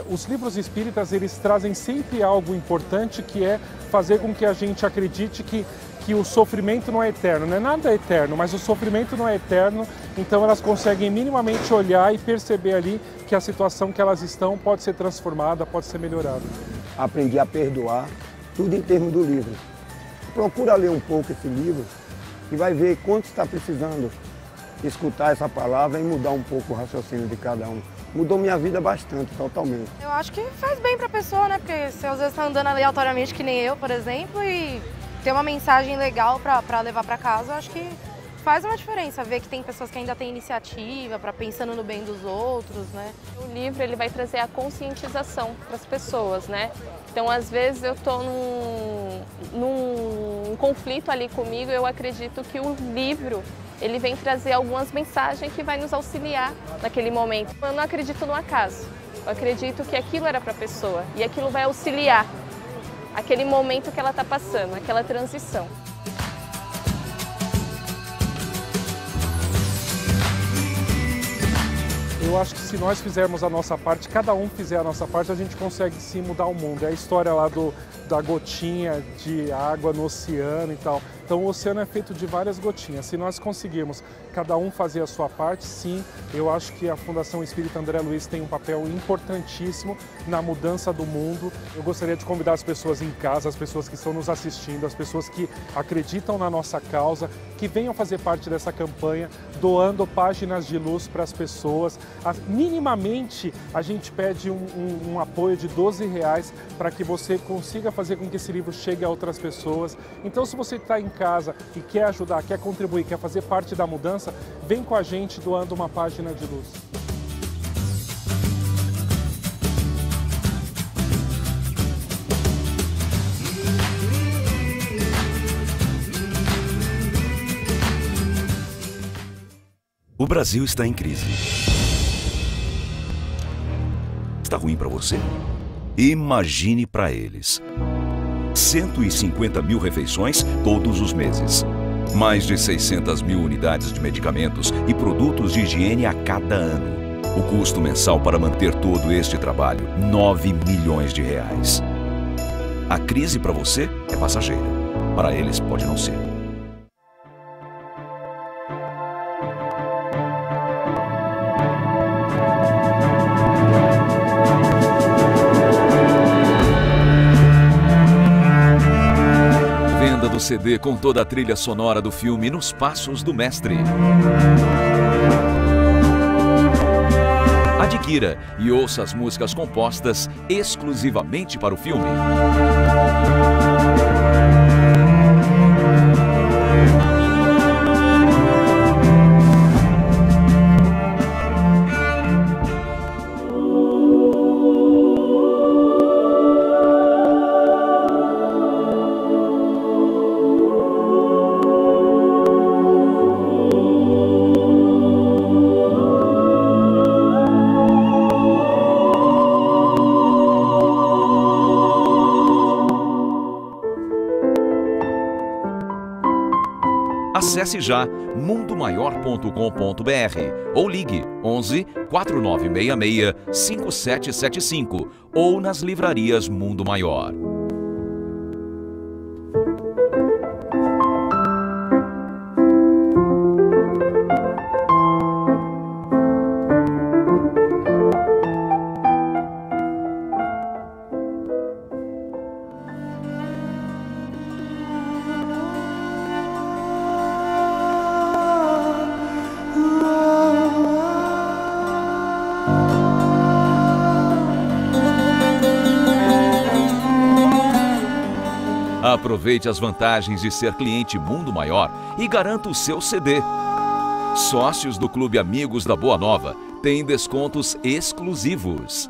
Os livros espíritas eles trazem sempre algo importante, que é fazer com que a gente acredite que o sofrimento não é eterno. Não é nada eterno, mas o sofrimento não é eterno, então elas conseguem minimamente olhar e perceber ali que a situação que elas estão pode ser transformada, pode ser melhorada. Aprendi a perdoar, tudo em termos do livro. Procura ler um pouco esse livro e vai ver quanto está precisando escutar essa palavra e mudar um pouco o raciocínio de cada um. Mudou minha vida bastante, totalmente. Eu acho que faz bem pra pessoa, né? Porque você às vezes tá andando aleatoriamente, que nem eu, por exemplo, e ter uma mensagem legal pra levar pra casa, eu acho que faz uma diferença. Ver que tem pessoas que ainda têm iniciativa, pensando no bem dos outros, né? O livro, ele vai trazer a conscientização para as pessoas, né? Então, às vezes, eu tô num conflito ali comigo, eu acredito que o livro, ele vem trazer algumas mensagens que vai nos auxiliar naquele momento. Eu não acredito no acaso, eu acredito que aquilo era para a pessoa e aquilo vai auxiliar aquele momento que ela está passando, aquela transição. Eu acho que se nós fizermos a nossa parte, cada um fizer a nossa parte, a gente consegue sim mudar o mundo. É a história lá da gotinha de água no oceano e tal. Então o oceano é feito de várias gotinhas. Se nós conseguirmos cada um fazer a sua parte, sim, eu acho que a Fundação Espírita André Luiz tem um papel importantíssimo na mudança do mundo. Eu gostaria de convidar as pessoas em casa, as pessoas que estão nos assistindo, as pessoas que acreditam na nossa causa, que venham fazer parte dessa campanha, doando páginas de luz para as pessoas. Minimamente, a gente pede um apoio de R$12 para que você consiga fazer com que esse livro chegue a outras pessoas. Então, se você está em casa e quer ajudar, quer contribuir, quer fazer parte da mudança, vem com a gente doando uma página de luz. O Brasil está em crise. Está ruim para você? Imagine para eles. 150 mil refeições todos os meses. Mais de 600 mil unidades de medicamentos e produtos de higiene a cada ano. O custo mensal para manter todo este trabalho, R$9 milhões. A crise para você é passageira. Para eles pode não ser. CD com toda a trilha sonora do filme Nos Passos do Mestre. Adquira e ouça as músicas compostas exclusivamente para o filme. Acesse já mundomaior.com.br ou ligue 11 4966 5775 ou nas livrarias Mundo Maior. Aproveite as vantagens de ser cliente Mundo Maior e garanta o seu CD. Sócios do Clube Amigos da Boa Nova têm descontos exclusivos.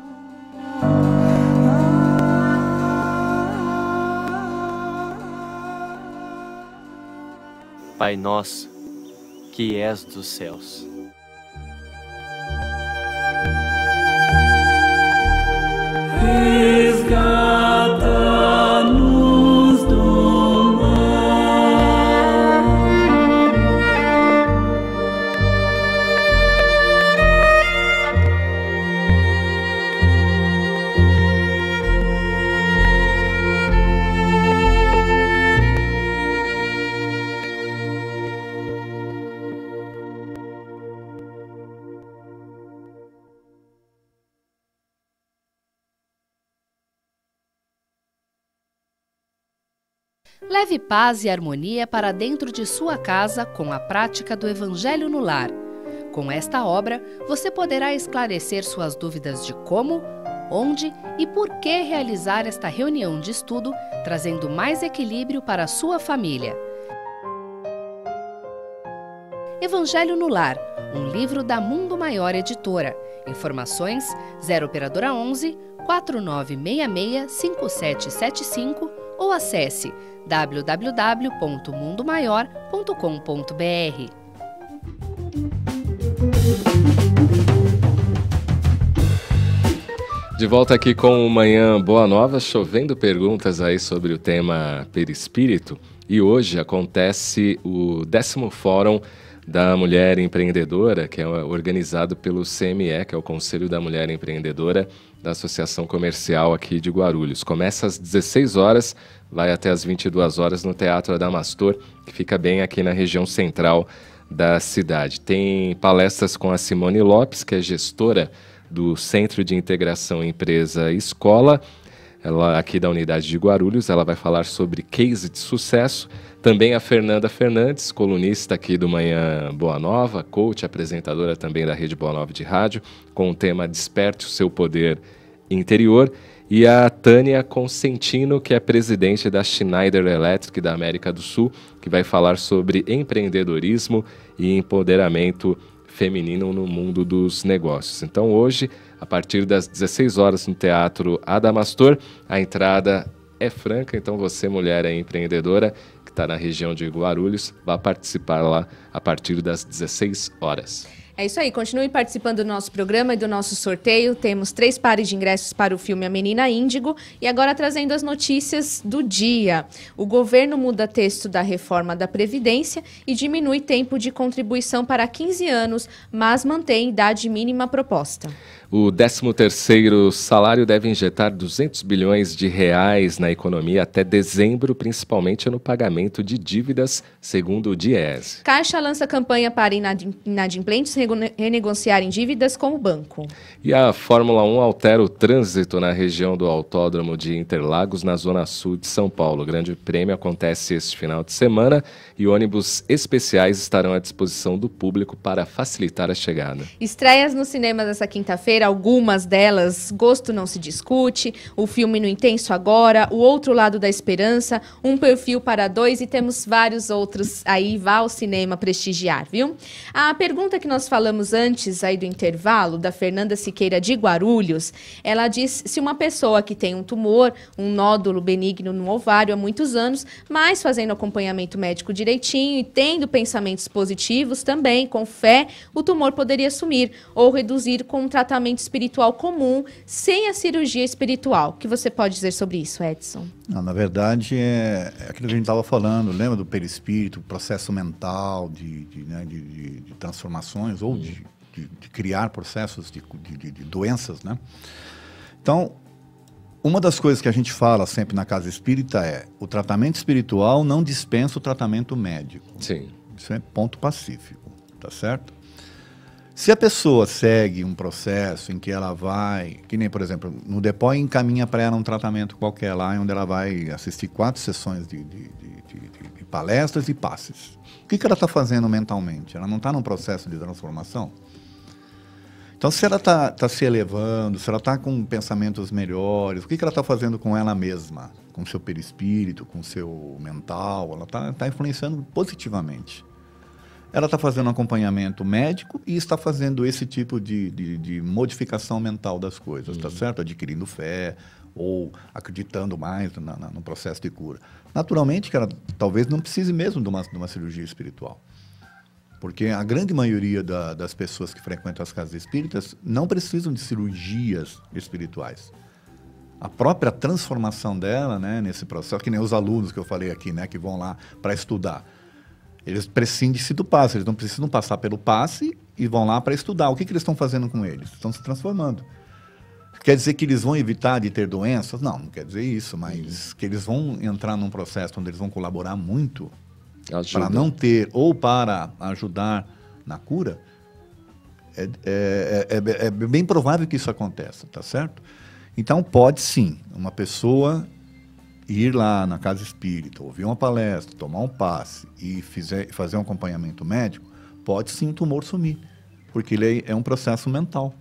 Pai nosso, que és dos céus. Resgata-nos do mal. Leve paz e harmonia para dentro de sua casa com a prática do Evangelho no Lar. Com esta obra, você poderá esclarecer suas dúvidas de como, onde e por que realizar esta reunião de estudo, trazendo mais equilíbrio para a sua família. Evangelho no Lar, um livro da Mundo Maior Editora. Informações 0 operadora 11 4966 5775 ou acesse www.mundomaior.com.br. De volta aqui com o Manhã Boa Nova, chovendo perguntas aí sobre o tema perispírito. E hoje acontece o 10º Fórum da Mulher Empreendedora, que é organizado pelo CME, que é o Conselho da Mulher Empreendedora da Associação Comercial aqui de Guarulhos. Começa às 16 horas, vai até às 22 horas no Teatro Adamastor, que fica bem aqui na região central da cidade. Tem palestras com a Simone Lopes, que é gestora do Centro de Integração Empresa Escola, ela aqui da unidade de Guarulhos. Ela vai falar sobre case de sucesso. Também a Fernanda Fernandes, colunista aqui do Manhã Boa Nova, coach, apresentadora também da Rede Boa Nova de Rádio, com o tema Desperte o Seu Poder Interior. E a Tânia Consentino, que é presidente da Schneider Electric da América do Sul, que vai falar sobre empreendedorismo e empoderamento feminino no mundo dos negócios. Então hoje, a partir das 16 horas no Teatro Adamastor, a entrada é franca, então você, mulher empreendedora, que está na região de Guarulhos, vai participar lá a partir das 16 horas. É isso aí, continue participando do nosso programa e do nosso sorteio. Temos 3 pares de ingressos para o filme A Menina Índigo. E agora trazendo as notícias do dia. O governo muda texto da reforma da Previdência e diminui tempo de contribuição para 15 anos, mas mantém idade mínima proposta. O 13º salário deve injetar 200 bilhões de reais na economia até dezembro, principalmente no pagamento de dívidas, segundo o Diese. Caixa lança campanha para inadimplentes renegociarem dívidas com o banco. E a Fórmula 1 altera o trânsito na região do Autódromo de Interlagos, na zona sul de São Paulo. O Grande Prêmio acontece este final de semana e ônibus especiais estarão à disposição do público para facilitar a chegada. Estreias nos cinemas essa quinta-feira, algumas delas, Gosto Não Se Discute, o filme No Intenso Agora, O Outro Lado da Esperança, Um Perfil para Dois e temos vários outros aí, vá ao cinema prestigiar, viu? A pergunta que nós falamos antes aí do intervalo, da Fernanda Siqueira de Guarulhos, ela diz se uma pessoa que tem um tumor, um nódulo benigno no ovário há muitos anos, mas fazendo acompanhamento médico direitinho e tendo pensamentos positivos também, com fé, o tumor poderia sumir ou reduzir com um tratamento espiritual comum, sem a cirurgia espiritual. O que você pode dizer sobre isso, Edson? Não, na verdade, é aquilo que a gente estava falando, lembra do perispírito, o processo mental de transformações ou de criar processos de doenças, né? Então, uma das coisas que a gente fala sempre na casa espírita é o tratamento espiritual não dispensa o tratamento médico. Sim. Isso é ponto pacífico, tá certo? Se a pessoa segue um processo em que ela vai, que nem, por exemplo, no Depói encaminha para ela um tratamento qualquer lá, onde ela vai assistir 4 sessões de palestras e passes. O que ela está fazendo mentalmente? Ela não está num processo de transformação? Então, se ela está se elevando, se ela está com pensamentos melhores, o que ela está fazendo com ela mesma? Com o seu perispírito, com o seu mental? Ela está influenciando positivamente. Ela está fazendo um acompanhamento médico e está fazendo esse tipo de modificação mental das coisas, tá certo? Adquirindo fé ou acreditando mais no processo de cura. Naturalmente que ela talvez não precise mesmo de uma cirurgia espiritual. Porque a grande maioria das pessoas que frequentam as casas espíritas não precisam de cirurgias espirituais. A própria transformação dela, né, nesse processo, que nem os alunos que eu falei aqui, né, que vão lá para estudar. Eles prescindem-se do passe, eles não precisam passar pelo passe e vão lá para estudar. O que eles estão fazendo com eles? Estão se transformando. Quer dizer que eles vão evitar de ter doenças? Não, não quer dizer isso, mas que eles vão entrar num processo onde eles vão colaborar muito para não ter ou para ajudar na cura. É bem provável que isso aconteça, tá certo? Então pode sim uma pessoa ir lá na casa espírita, ouvir uma palestra, tomar um passe e fazer um acompanhamento médico, pode sim o tumor sumir, porque ele é um processo mental.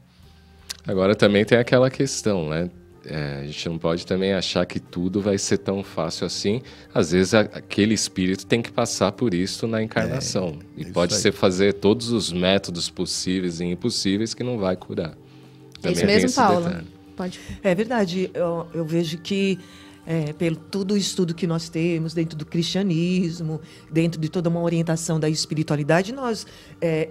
Agora também tem aquela questão, né? A gente não pode também achar que tudo vai ser tão fácil assim. Às vezes aquele espírito tem que passar por isso na encarnação. E pode ser fazer todos os métodos possíveis e impossíveis que não vai curar. É isso mesmo, Paula? Pode. É verdade. Eu vejo que pelo todo o estudo que nós temos dentro do cristianismo, dentro de toda uma orientação da espiritualidade, nós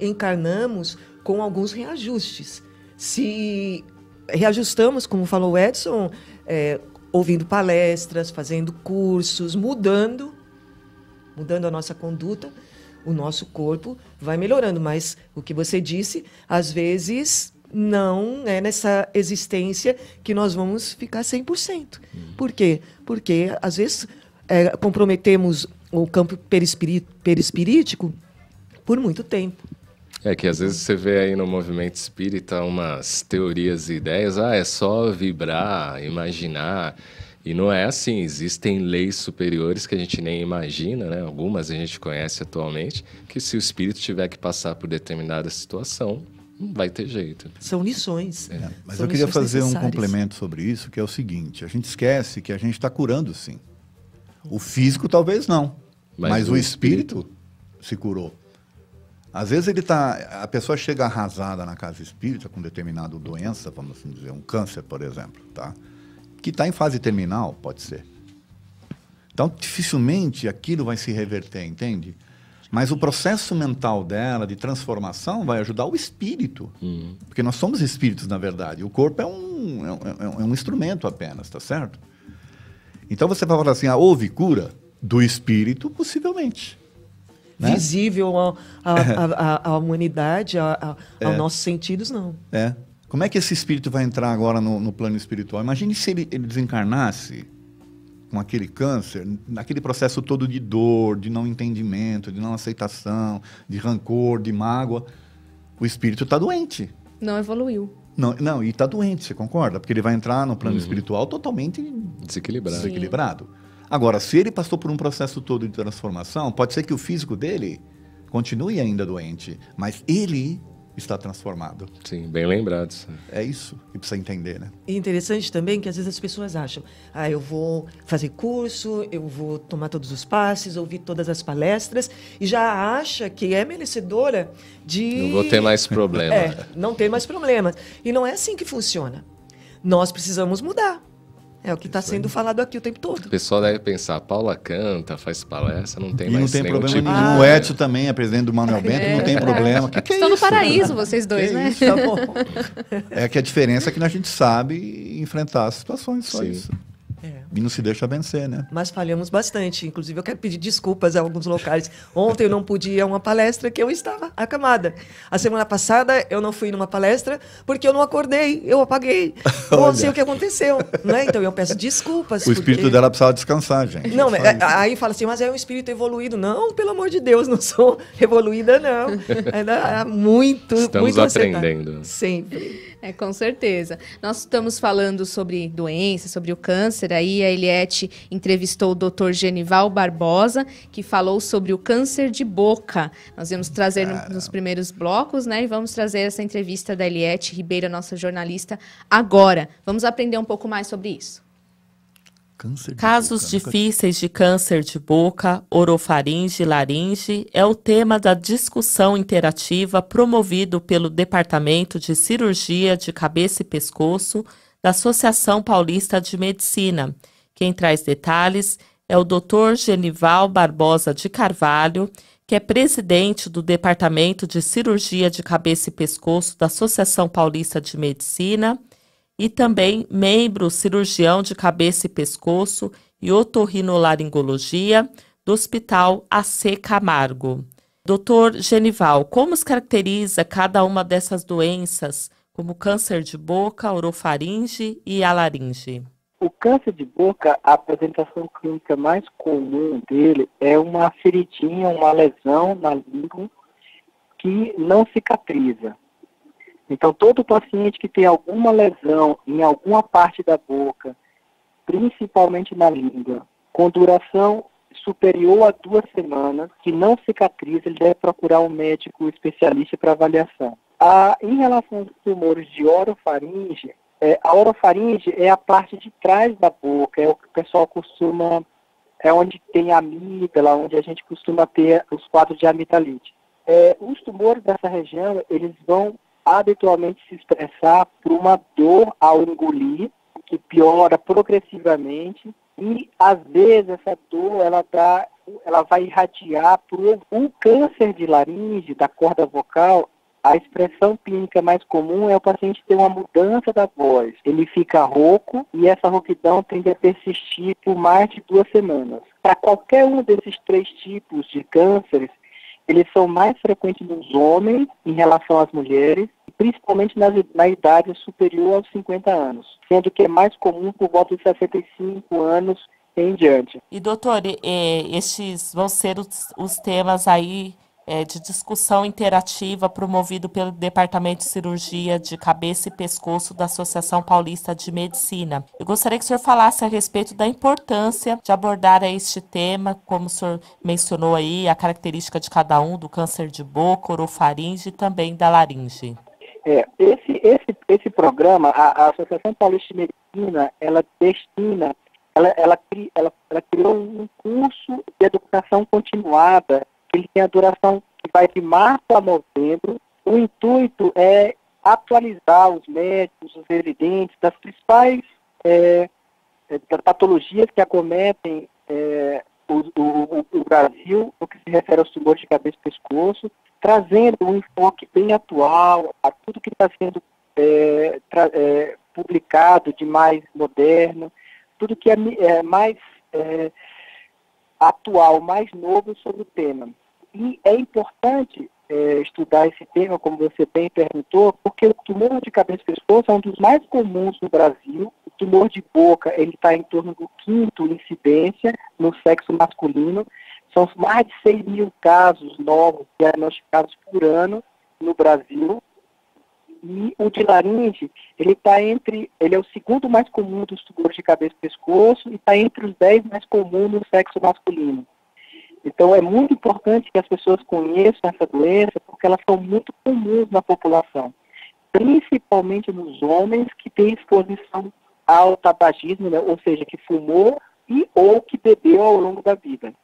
encarnamos com alguns reajustes. Se reajustamos, como falou o Edson, ouvindo palestras, fazendo cursos, mudando a nossa conduta, o nosso corpo vai melhorando. Mas o que você disse, às vezes não é nessa existência que nós vamos ficar 100%. Por quê? Porque às vezes comprometemos o campo perispirítico por muito tempo. É que às vezes você vê aí no movimento espírita umas teorias e ideias, é só vibrar, imaginar, e não é assim, existem leis superiores que a gente nem imagina, né? Algumas a gente conhece atualmente, que se o espírito tiver que passar por determinada situação, não vai ter jeito. São lições. Mas eu queria fazer um complemento sobre isso, que é o seguinte, a gente esquece que a gente está curando sim. O físico talvez não, mas o espírito se curou. Às vezes a pessoa chega arrasada na casa espírita com determinada doença, vamos assim dizer, um câncer, por exemplo, tá? Que está em fase terminal, pode ser. Então, dificilmente aquilo vai se reverter, entende? Mas o processo mental dela, de transformação, vai ajudar o espírito. Porque nós somos espíritos, na verdade. O corpo é um instrumento apenas, tá certo? Então, você vai falar assim, houve cura do espírito, possivelmente. Né? Visível à humanidade, aos nossos sentidos, não. Como é que esse espírito vai entrar agora no plano espiritual? Imagine se ele desencarnasse com aquele câncer, naquele processo todo de dor, de não entendimento, de não aceitação, de rancor, de mágoa. O espírito está doente. Não evoluiu. Não, e está doente, você concorda? Porque ele vai entrar no plano espiritual totalmente desequilibrado. Agora, se ele passou por um processo todo de transformação, pode ser que o físico dele continue ainda doente, mas ele está transformado. Sim, bem lembrado. É isso que precisa entender, né? E interessante também que às vezes as pessoas acham, eu vou fazer curso, eu vou tomar todos os passes, ouvir todas as palestras, e já acha que é merecedora de... Não vou ter mais problema. Não ter mais problemas. E não é assim que funciona. Nós precisamos mudar. É o que está sendo falado aqui o tempo todo. O pessoal deve pensar, Paula canta, faz palestra, não tem e mais não tem nenhum problema tipo nenhum. O Edson também é presidente do Manuel Bento, não tem problema. Que Estão é no isso? paraíso, vocês dois, né? Tá bom. É que a diferença é que a gente sabe enfrentar as situações, só isso. E não se deixa vencer, né? Mas falhamos bastante. Inclusive, eu quero pedir desculpas a alguns locais. Ontem eu não pude ir a uma palestra que eu estava acamada. A semana passada eu não fui numa palestra porque eu não acordei, eu apaguei. Não sei o que aconteceu. Né? Então eu peço desculpas. O espírito dela precisava descansar, gente. Não, aí fala assim, mas é um espírito evoluído. Não, pelo amor de Deus, não sou evoluída, não. Ainda há muito, Estamos muito aprendendo. Sempre. Com certeza. Nós estamos falando sobre doenças, sobre o câncer. Aí a Eliette entrevistou o Dr. Genival Barbosa, que falou sobre o câncer de boca. Nós vamos trazer nos primeiros blocos, né? E vamos trazer essa entrevista da Eliette Ribeiro, nossa jornalista, agora. Vamos aprender um pouco mais sobre isso. Casos difíceis de câncer de boca, orofaringe e laringe é o tema da discussão interativa promovido pelo Departamento de Cirurgia de Cabeça e Pescoço da Associação Paulista de Medicina. Quem traz detalhes é o Dr. Genival Barbosa de Carvalho, que é presidente do Departamento de Cirurgia de Cabeça e Pescoço da Associação Paulista de Medicina, e também membro cirurgião de cabeça e pescoço e otorrinolaringologia do Hospital AC Camargo. Doutor Genival, como se caracteriza cada uma dessas doenças, como câncer de boca, orofaringe e a laringe? O câncer de boca, a apresentação clínica mais comum dele é uma feridinha, uma lesão na língua que não cicatriza. Então, todo paciente que tem alguma lesão em alguma parte da boca, principalmente na língua, com duração superior a 2 semanas, que não cicatriza, ele deve procurar um médico especialista para avaliação. Em relação aos tumores de orofaringe, a orofaringe é a parte de trás da boca, é o que o pessoal costuma, é onde tem a amígdala, onde a gente costuma ter os quadros de amigdalite. Os tumores dessa região, eles vão habitualmente se expressar por uma dor ao engolir, que piora progressivamente, e às vezes essa dor ela vai irradiar para um câncer de laringe, da corda vocal. A expressão clínica mais comum é o paciente ter uma mudança da voz. Ele fica rouco e essa rouquidão tende a persistir por mais de 2 semanas. Para qualquer um desses 3 tipos de cânceres, eles são mais frequentes nos homens em relação às mulheres, principalmente na idade superior aos 50 anos, sendo que é mais comum por volta de 65 anos em diante. E doutor, estes vão ser os temas aí de discussão interativa promovido pelo Departamento de Cirurgia de Cabeça e Pescoço da Associação Paulista de Medicina. Eu gostaria que o senhor falasse a respeito da importância de abordar este tema, como o senhor mencionou aí, a característica de cada um, do câncer de boca, orofaringe e também da laringe. Esse programa, a Associação Paulista de Medicina, ela criou um curso de educação continuada. Ele tem a duração que vai de março a novembro. O intuito é atualizar os médicos, os residentes, das principais patologias que acometem o Brasil, no que se refere aos tumores de cabeça e pescoço, trazendo um enfoque bem atual a tudo que está sendo publicado de mais moderno, tudo que é mais atual, mais novo sobre o tema. E é importante estudar esse tema, como você bem perguntou, porque o tumor de cabeça e pescoço é um dos mais comuns no Brasil. O tumor de boca, ele está em torno do 5º incidência no sexo masculino. São mais de 6 mil casos novos diagnosticados por ano no Brasil. E o de laringe, ele é o 2º mais comum dos tumores de cabeça e pescoço e está entre os 10 mais comuns no sexo masculino. Então é muito importante que as pessoas conheçam essa doença, porque elas são muito comuns na população, principalmente nos homens que têm exposição ao tabagismo, né? Ou seja, que fumou ou que bebeu ao longo da vida.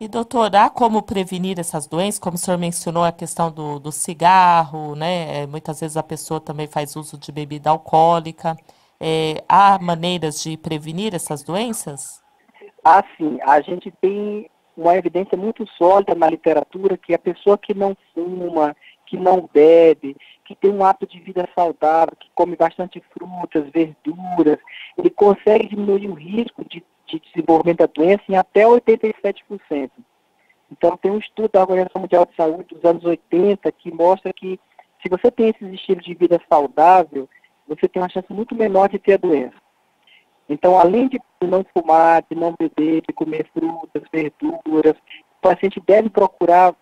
E doutor, há como prevenir essas doenças? Como o senhor mencionou a questão do cigarro, né? Muitas vezes a pessoa também faz uso de bebida alcoólica. Há maneiras de prevenir essas doenças? Sim. A gente tem uma evidência muito sólida na literatura que a pessoa que não fuma, que não bebe, que tem um hábito de vida saudável, que come bastante frutas, verduras, ele consegue diminuir o risco de desenvolvimento da doença em até 87%. Então, tem um estudo da Organização Mundial de Saúde dos anos 80 que mostra que se você tem esses estilos de vida saudável, você tem uma chance muito menor de ter a doença. Então, além de não fumar, de não beber, de comer frutas, verduras, o paciente deve procurar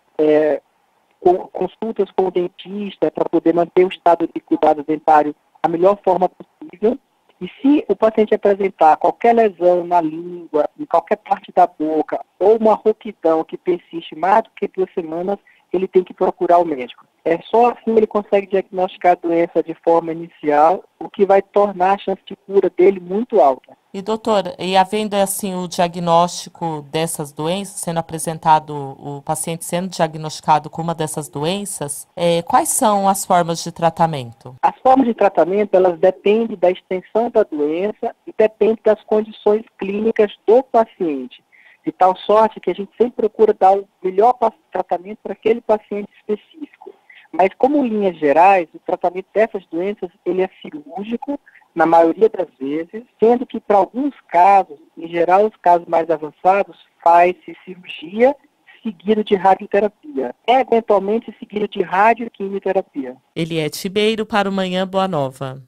consultas com o dentista para poder manter o estado de cuidado dentário da melhor forma possível. E se o paciente apresentar qualquer lesão na língua, em qualquer parte da boca, ou uma rouquidão que persiste mais do que 2 semanas, ele tem que procurar o médico. Só assim ele consegue diagnosticar a doença de forma inicial, o que vai tornar a chance de cura dele muito alta. E doutor, e havendo assim o diagnóstico dessas doenças, sendo apresentado, o paciente sendo diagnosticado com uma dessas doenças, quais são as formas de tratamento? As formas de tratamento, elas dependem da extensão da doença e dependem das condições clínicas do paciente. De tal sorte que a gente sempre procura dar o melhor tratamento para aquele paciente específico. Mas como linhas gerais, o tratamento dessas doenças ele é cirúrgico, na maioria das vezes, sendo que para alguns casos, em geral os casos mais avançados, faz-se cirurgia seguido de radioterapia, eventualmente seguido de radioquimioterapia. Eliette Ribeiro para o Manhã Boa Nova.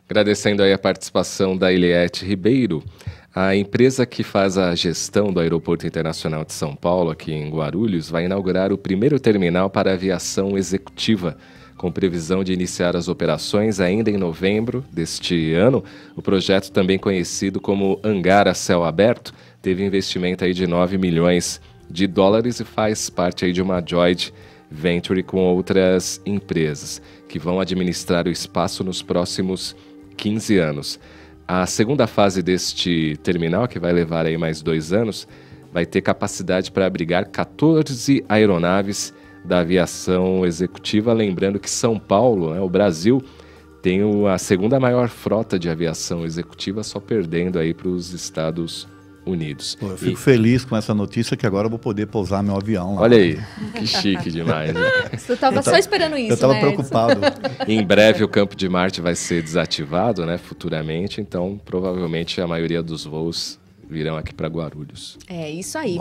Agradecendo aí a participação da Eliette Ribeiro. A empresa que faz a gestão do Aeroporto Internacional de São Paulo, aqui em Guarulhos, vai inaugurar o primeiro terminal para aviação executiva, Com previsão de iniciar as operações ainda em novembro deste ano, o projeto, também conhecido como Hangar a Céu Aberto, teve investimento aí de 9 milhões de dólares e faz parte aí de uma joint venture com outras empresas que vão administrar o espaço nos próximos 15 anos. A segunda fase deste terminal, que vai levar aí mais 2 anos, vai ter capacidade para abrigar 14 aeronaves da aviação executiva. Lembrando que São Paulo, né, o Brasil, tem a segunda maior frota de aviação executiva, só perdendo aí para os Estados Unidos. Pô, eu fico feliz com essa notícia que agora eu vou poder pousar meu avião lá. Olha aí, que chique demais, né? Você estava só esperando isso, eu estava né, preocupado. Em breve o campo de Marte vai ser desativado, né, futuramente, então provavelmente a maioria dos voos virão aqui para Guarulhos. É isso aí.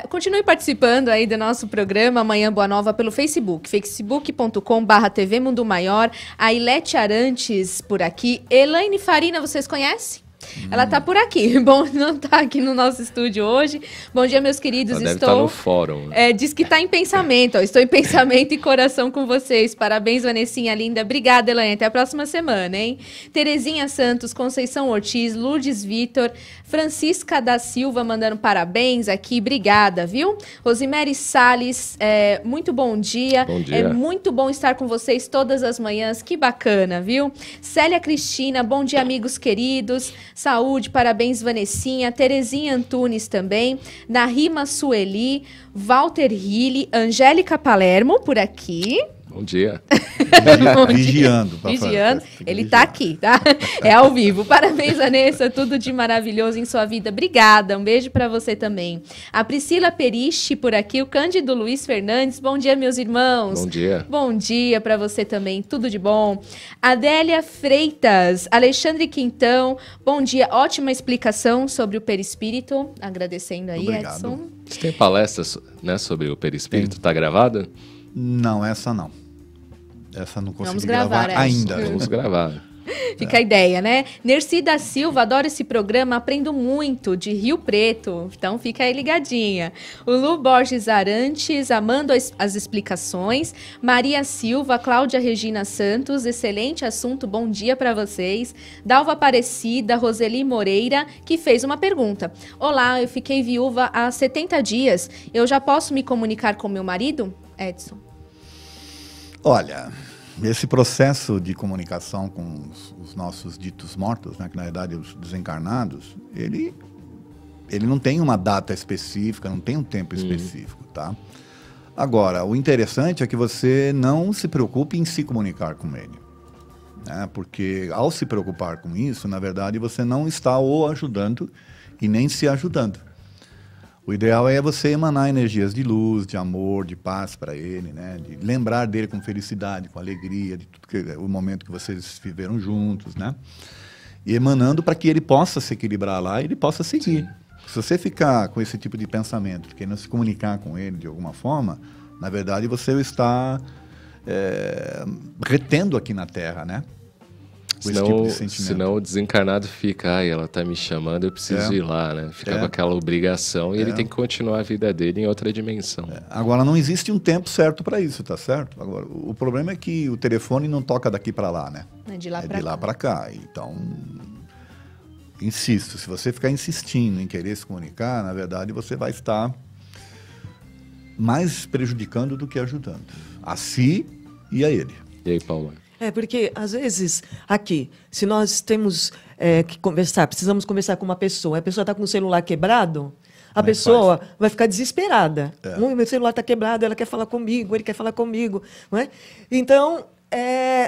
Continue participando aí do nosso programa Amanhã Boa Nova pelo Facebook, facebook.com/TV Mundo Maior. A Ilete Arantes por aqui. Elaine Farina, vocês conhecem? Ela tá por aqui. Bom, não tá aqui no nosso estúdio hoje. Bom dia, meus queridos. Ela deve estar no fórum. Diz que tá em pensamento. Ó. Estou em pensamento e coração com vocês. Parabéns, Vanessinha linda. Obrigada, Elaine. Até a próxima semana, hein? Terezinha Santos, Conceição Ortiz, Lourdes Vitor, Francisca da Silva mandando parabéns aqui. Obrigada, viu? Rosimere Salles, muito bom dia. Bom dia. É muito bom estar com vocês todas as manhãs. Que bacana, viu? Célia Cristina, bom dia, amigos queridos. Saúde, parabéns, Vanessinha. Terezinha Antunes também. Narima Sueli, Walter Hille, Angélica Palermo por aqui. Bom dia. Vigiando. Vigiando. Ele tá aqui, tá? É ao vivo. Parabéns, Vanessa. Tudo de maravilhoso em sua vida. Obrigada. Um beijo pra você também. A Priscila Periche por aqui. O Cândido Luiz Fernandes. Bom dia, meus irmãos. Bom dia. Bom dia pra você também. Tudo de bom. Adélia Freitas. Alexandre Quintão. Bom dia. Ótima explicação sobre o perispírito. Agradecendo aí, Obrigado. Edson. Você tem palestras, né, sobre o perispírito? Tá gravada? Não, essa não. Essa não consegui Vamos gravar ainda. Vamos gravar. Fica a ideia, né? Nercy da Silva, adoro esse programa, aprendo muito de Rio Preto. Então fica aí ligadinha. O Lu Borges Arantes, amando as explicações. Maria Silva, Cláudia Regina Santos, excelente assunto, bom dia para vocês. Dalva Aparecida, Roseli Moreira, que fez uma pergunta. Olá, eu fiquei viúva há 70 dias. Eu já posso me comunicar com meu marido? Edson. Olha, esse processo de comunicação com os nossos ditos mortos, né, que na verdade os desencarnados, ele não tem uma data específica, não tem um tempo específico, tá? Agora, o interessante é que você não se preocupe em se comunicar com ele, né? Porque ao se preocupar com isso, na verdade, você não está o ajudando e nem se ajudando. O ideal é você emanar energias de luz, de amor, de paz para ele, né? De lembrar dele com felicidade, com alegria, de tudo o momento que vocês viveram juntos, né? E emanando para que ele possa se equilibrar lá e ele possa seguir. Sim. Se você ficar com esse tipo de pensamento, querendo se comunicar com ele de alguma forma, na verdade você o está retendo aqui na Terra, né? Senão o desencarnado fica, ai, ela tá me chamando, eu preciso ir lá, né? Fica com aquela obrigação e ele tem que continuar a vida dele em outra dimensão. Agora, não existe um tempo certo para isso, tá certo? Agora, o problema é que o telefone não toca daqui para lá, né? É de lá para cá. Então, insisto, se você ficar insistindo em querer se comunicar, na verdade, você vai estar mais prejudicando do que ajudando. A si e a ele. E aí, Paula? Porque, às vezes, aqui, se nós temos que conversar, precisamos conversar com uma pessoa, a pessoa está com o celular quebrado, a pessoa vai ficar desesperada. Meu celular está quebrado, ela quer falar comigo, ele quer falar comigo. Não é? Então,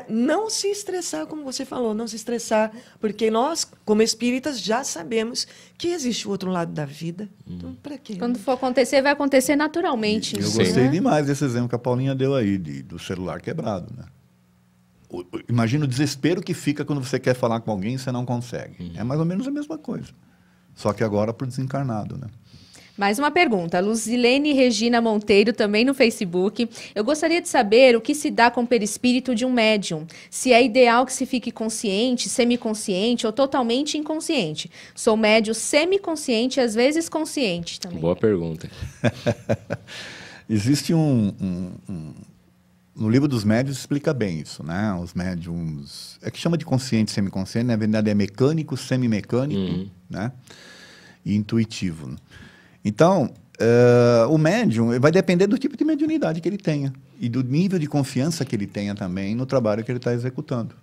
não se estressar, como você falou, não se estressar, porque nós, como espíritas, já sabemos que existe o outro lado da vida. Então, para quê? Quando for acontecer, vai acontecer naturalmente. Eu gostei demais desse exemplo que a Paulinha deu aí, do celular quebrado, né? Imagina o desespero que fica quando você quer falar com alguém e você não consegue. É mais ou menos a mesma coisa. Só que agora por desencarnado, né? Mais uma pergunta. Luzilene Regina Monteiro, também no Facebook. Eu gostaria de saber o que se dá com o perispírito de um médium. Se é ideal que se fique consciente, semiconsciente ou totalmente inconsciente. Sou médium semiconsciente e às vezes consciente também. Boa pergunta. Existe no livro dos médiuns explica bem isso, né? Os médiums, é que chama de consciente, semiconsciente, na verdade é mecânico, semimecânico, né? E intuitivo. Então, o médium vai depender do tipo de mediunidade que ele tenha e do nível de confiança que ele tenha também no trabalho que ele está executando.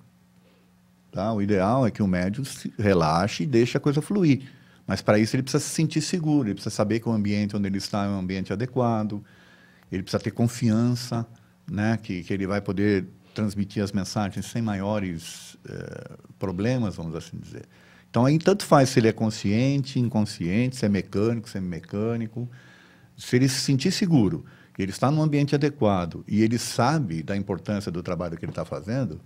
Tá? O ideal é que o médium se relaxe e deixe a coisa fluir. Mas para isso ele precisa se sentir seguro, ele precisa saber que o ambiente onde ele está é um ambiente adequado, ele precisa ter confiança, né, que ele vai poder transmitir as mensagens sem maiores problemas, vamos assim dizer. Então, aí tanto faz se ele é consciente, inconsciente, se é mecânico, semimecânico. Se ele se sentir seguro, ele está num ambiente adequado e ele sabe da importância do trabalho que ele está fazendo,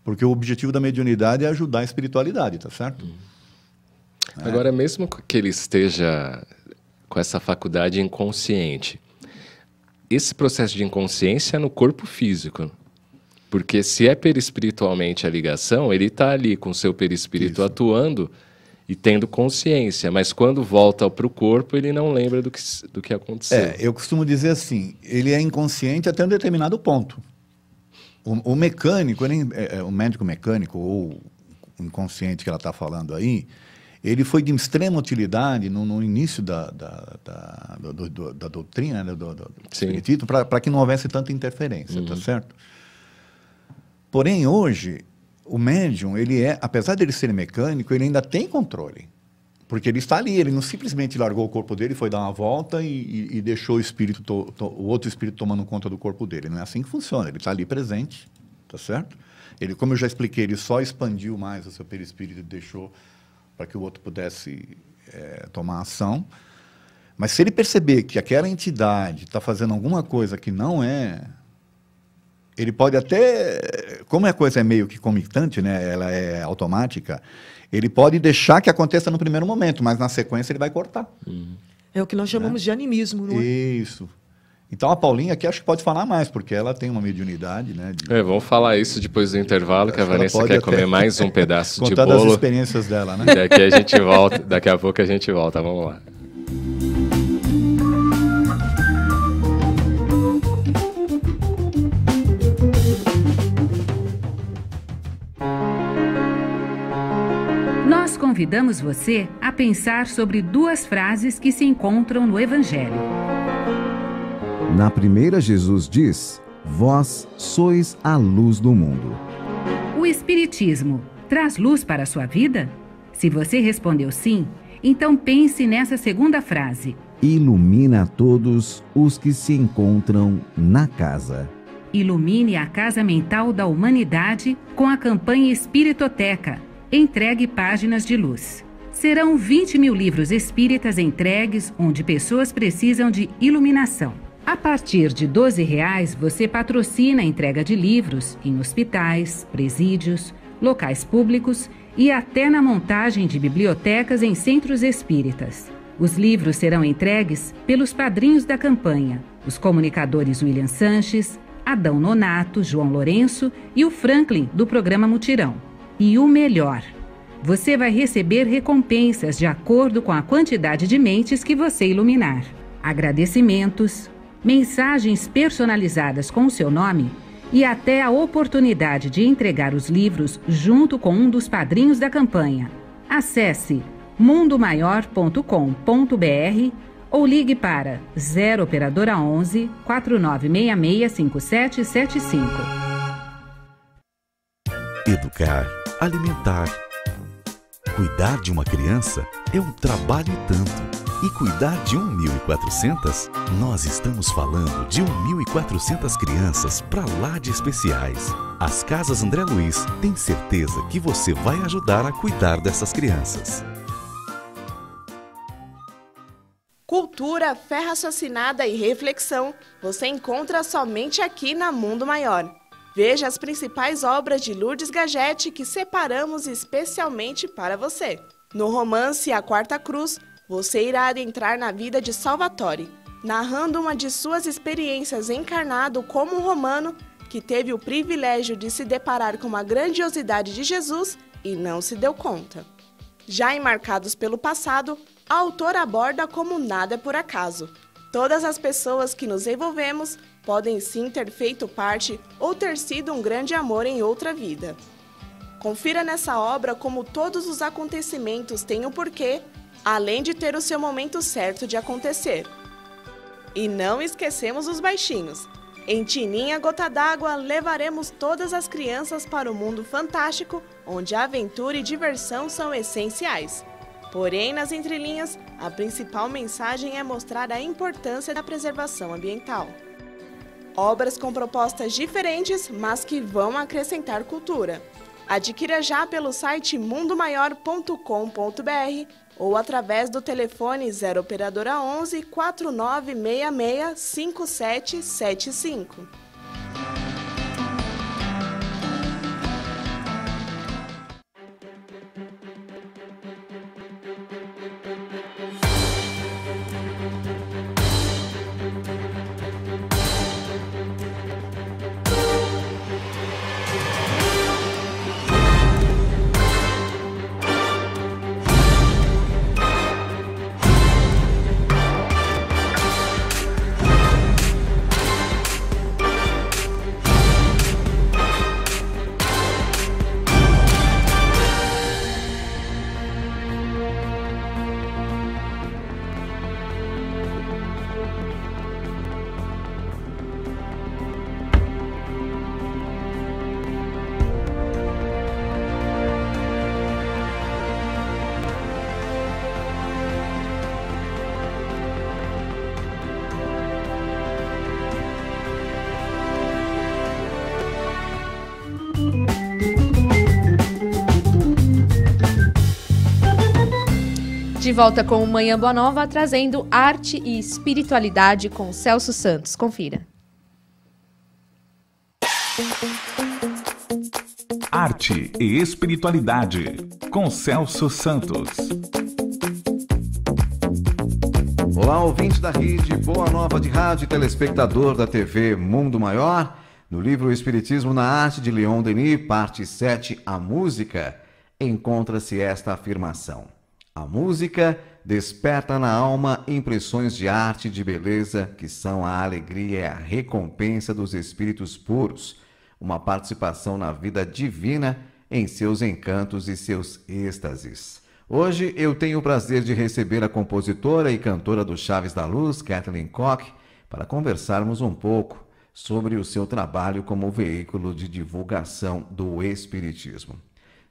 porque o objetivo da mediunidade é ajudar a espiritualidade, tá certo? Agora, mesmo que ele esteja com essa faculdade inconsciente, esse processo de inconsciência é no corpo físico. Porque se é perispiritualmente a ligação, ele está ali com o seu perispírito atuando e tendo consciência. Mas quando volta para o corpo, ele não lembra do que aconteceu. Eu costumo dizer assim, ele é inconsciente até um determinado ponto. O mecânico, o médico mecânico ou o inconsciente que ela está falando aí, ele foi de extrema utilidade no início da doutrina, né, do espiritismo, para que não houvesse tanta interferência, tá certo? Porém, hoje, o médium, apesar de ele ser mecânico, ele ainda tem controle. Porque ele está ali, ele não simplesmente largou o corpo dele, foi dar uma volta e deixou o espírito, o outro espírito tomando conta do corpo dele. Não é assim que funciona, ele está ali presente, tá certo? Ele, como eu já expliquei, ele só expandiu mais o seu perispírito e deixou para que o outro pudesse tomar ação. Mas se ele perceber que aquela entidade está fazendo alguma coisa que não é... Ele pode até... Como a coisa é meio que comitante, né? Ela é automática, ele pode deixar que aconteça no primeiro momento, mas na sequência ele vai cortar. É o que nós chamamos de animismo, não é? Isso. Então a Paulinha aqui acho que pode falar mais, porque ela tem uma mediunidade, né? Vamos falar isso depois do intervalo, que a Vanessa quer comer mais um pedaço de bolo. Contar das experiências dela, né? Daqui a pouco a gente volta, vamos lá. Nós convidamos você a pensar sobre duas frases que se encontram no Evangelho. Na primeira, Jesus diz: vós sois a luz do mundo. O Espiritismo traz luz para a sua vida? Se você respondeu sim, então pense nessa segunda frase. Ilumina a todos os que se encontram na casa. Ilumine a casa mental da humanidade com a campanha Espiritoteca. Entregue páginas de luz. Serão 20 mil livros espíritas entregues onde pessoas precisam de iluminação. A partir de R$ 12,00, você patrocina a entrega de livros em hospitais, presídios, locais públicos e até na montagem de bibliotecas em centros espíritas. Os livros serão entregues pelos padrinhos da campanha, os comunicadores William Sanches, Adão Nonato, João Lourenço e o Franklin do programa Mutirão. E o melhor, você vai receber recompensas de acordo com a quantidade de mentes que você iluminar. Agradecimentos, mensagens personalizadas com o seu nome e até a oportunidade de entregar os livros junto com um dos padrinhos da campanha. Acesse mundomaior.com.br ou ligue para 0 operadora 11 4966 5775. Educar, alimentar, cuidar de uma criança é um trabalho e tanto. E cuidar de 1.400? Nós estamos falando de 1.400 crianças pra lá de especiais. As Casas André Luiz têm certeza que você vai ajudar a cuidar dessas crianças. Cultura, fé raciocinada e reflexão você encontra somente aqui na Mundo Maior. Veja as principais obras de Lourdes Gagete que separamos especialmente para você. No romance A Quarta Cruz, você irá adentrar na vida de Salvatore, narrando uma de suas experiências encarnado como um romano que teve o privilégio de se deparar com a grandiosidade de Jesus e não se deu conta. Já em Marcados pelo Passado, a autora aborda como nada é por acaso, Todas as pessoas que nos envolvemos podem sim ter feito parte ou ter sido um grande amor em outra vida. Confira nessa obra como todos os acontecimentos têm um porquê, além de ter o seu momento certo de acontecer. E não esquecemos os baixinhos. Em Tininha Gota d'Água, levaremos todas as crianças para o mundo fantástico, onde a aventura e diversão são essenciais. Porém, nas entrelinhas, a principal mensagem é mostrar a importância da preservação ambiental. Obras com propostas diferentes, mas que vão acrescentar cultura. Adquira já pelo site mundomaior.com.br ou através do telefone 0 operadora 11 4966 5775. De volta com o Manhã Boa Nova, trazendo arte e espiritualidade com Celso Santos. Confira. Arte e espiritualidade com Celso Santos. Olá, ouvinte da rede Boa Nova de Rádio e telespectador da TV Mundo Maior. No livro Espiritismo na Arte, de Leon Denis, parte 7, A Música, encontra-se esta afirmação. A música desperta na alma impressões de arte e de beleza que são a alegria e a recompensa dos espíritos puros, uma participação na vida divina em seus encantos e seus êxtases. Hoje eu tenho o prazer de receber a compositora e cantora do Chaves da Luz, Kathleen Koch, para conversarmos um pouco sobre o seu trabalho como veículo de divulgação do Espiritismo.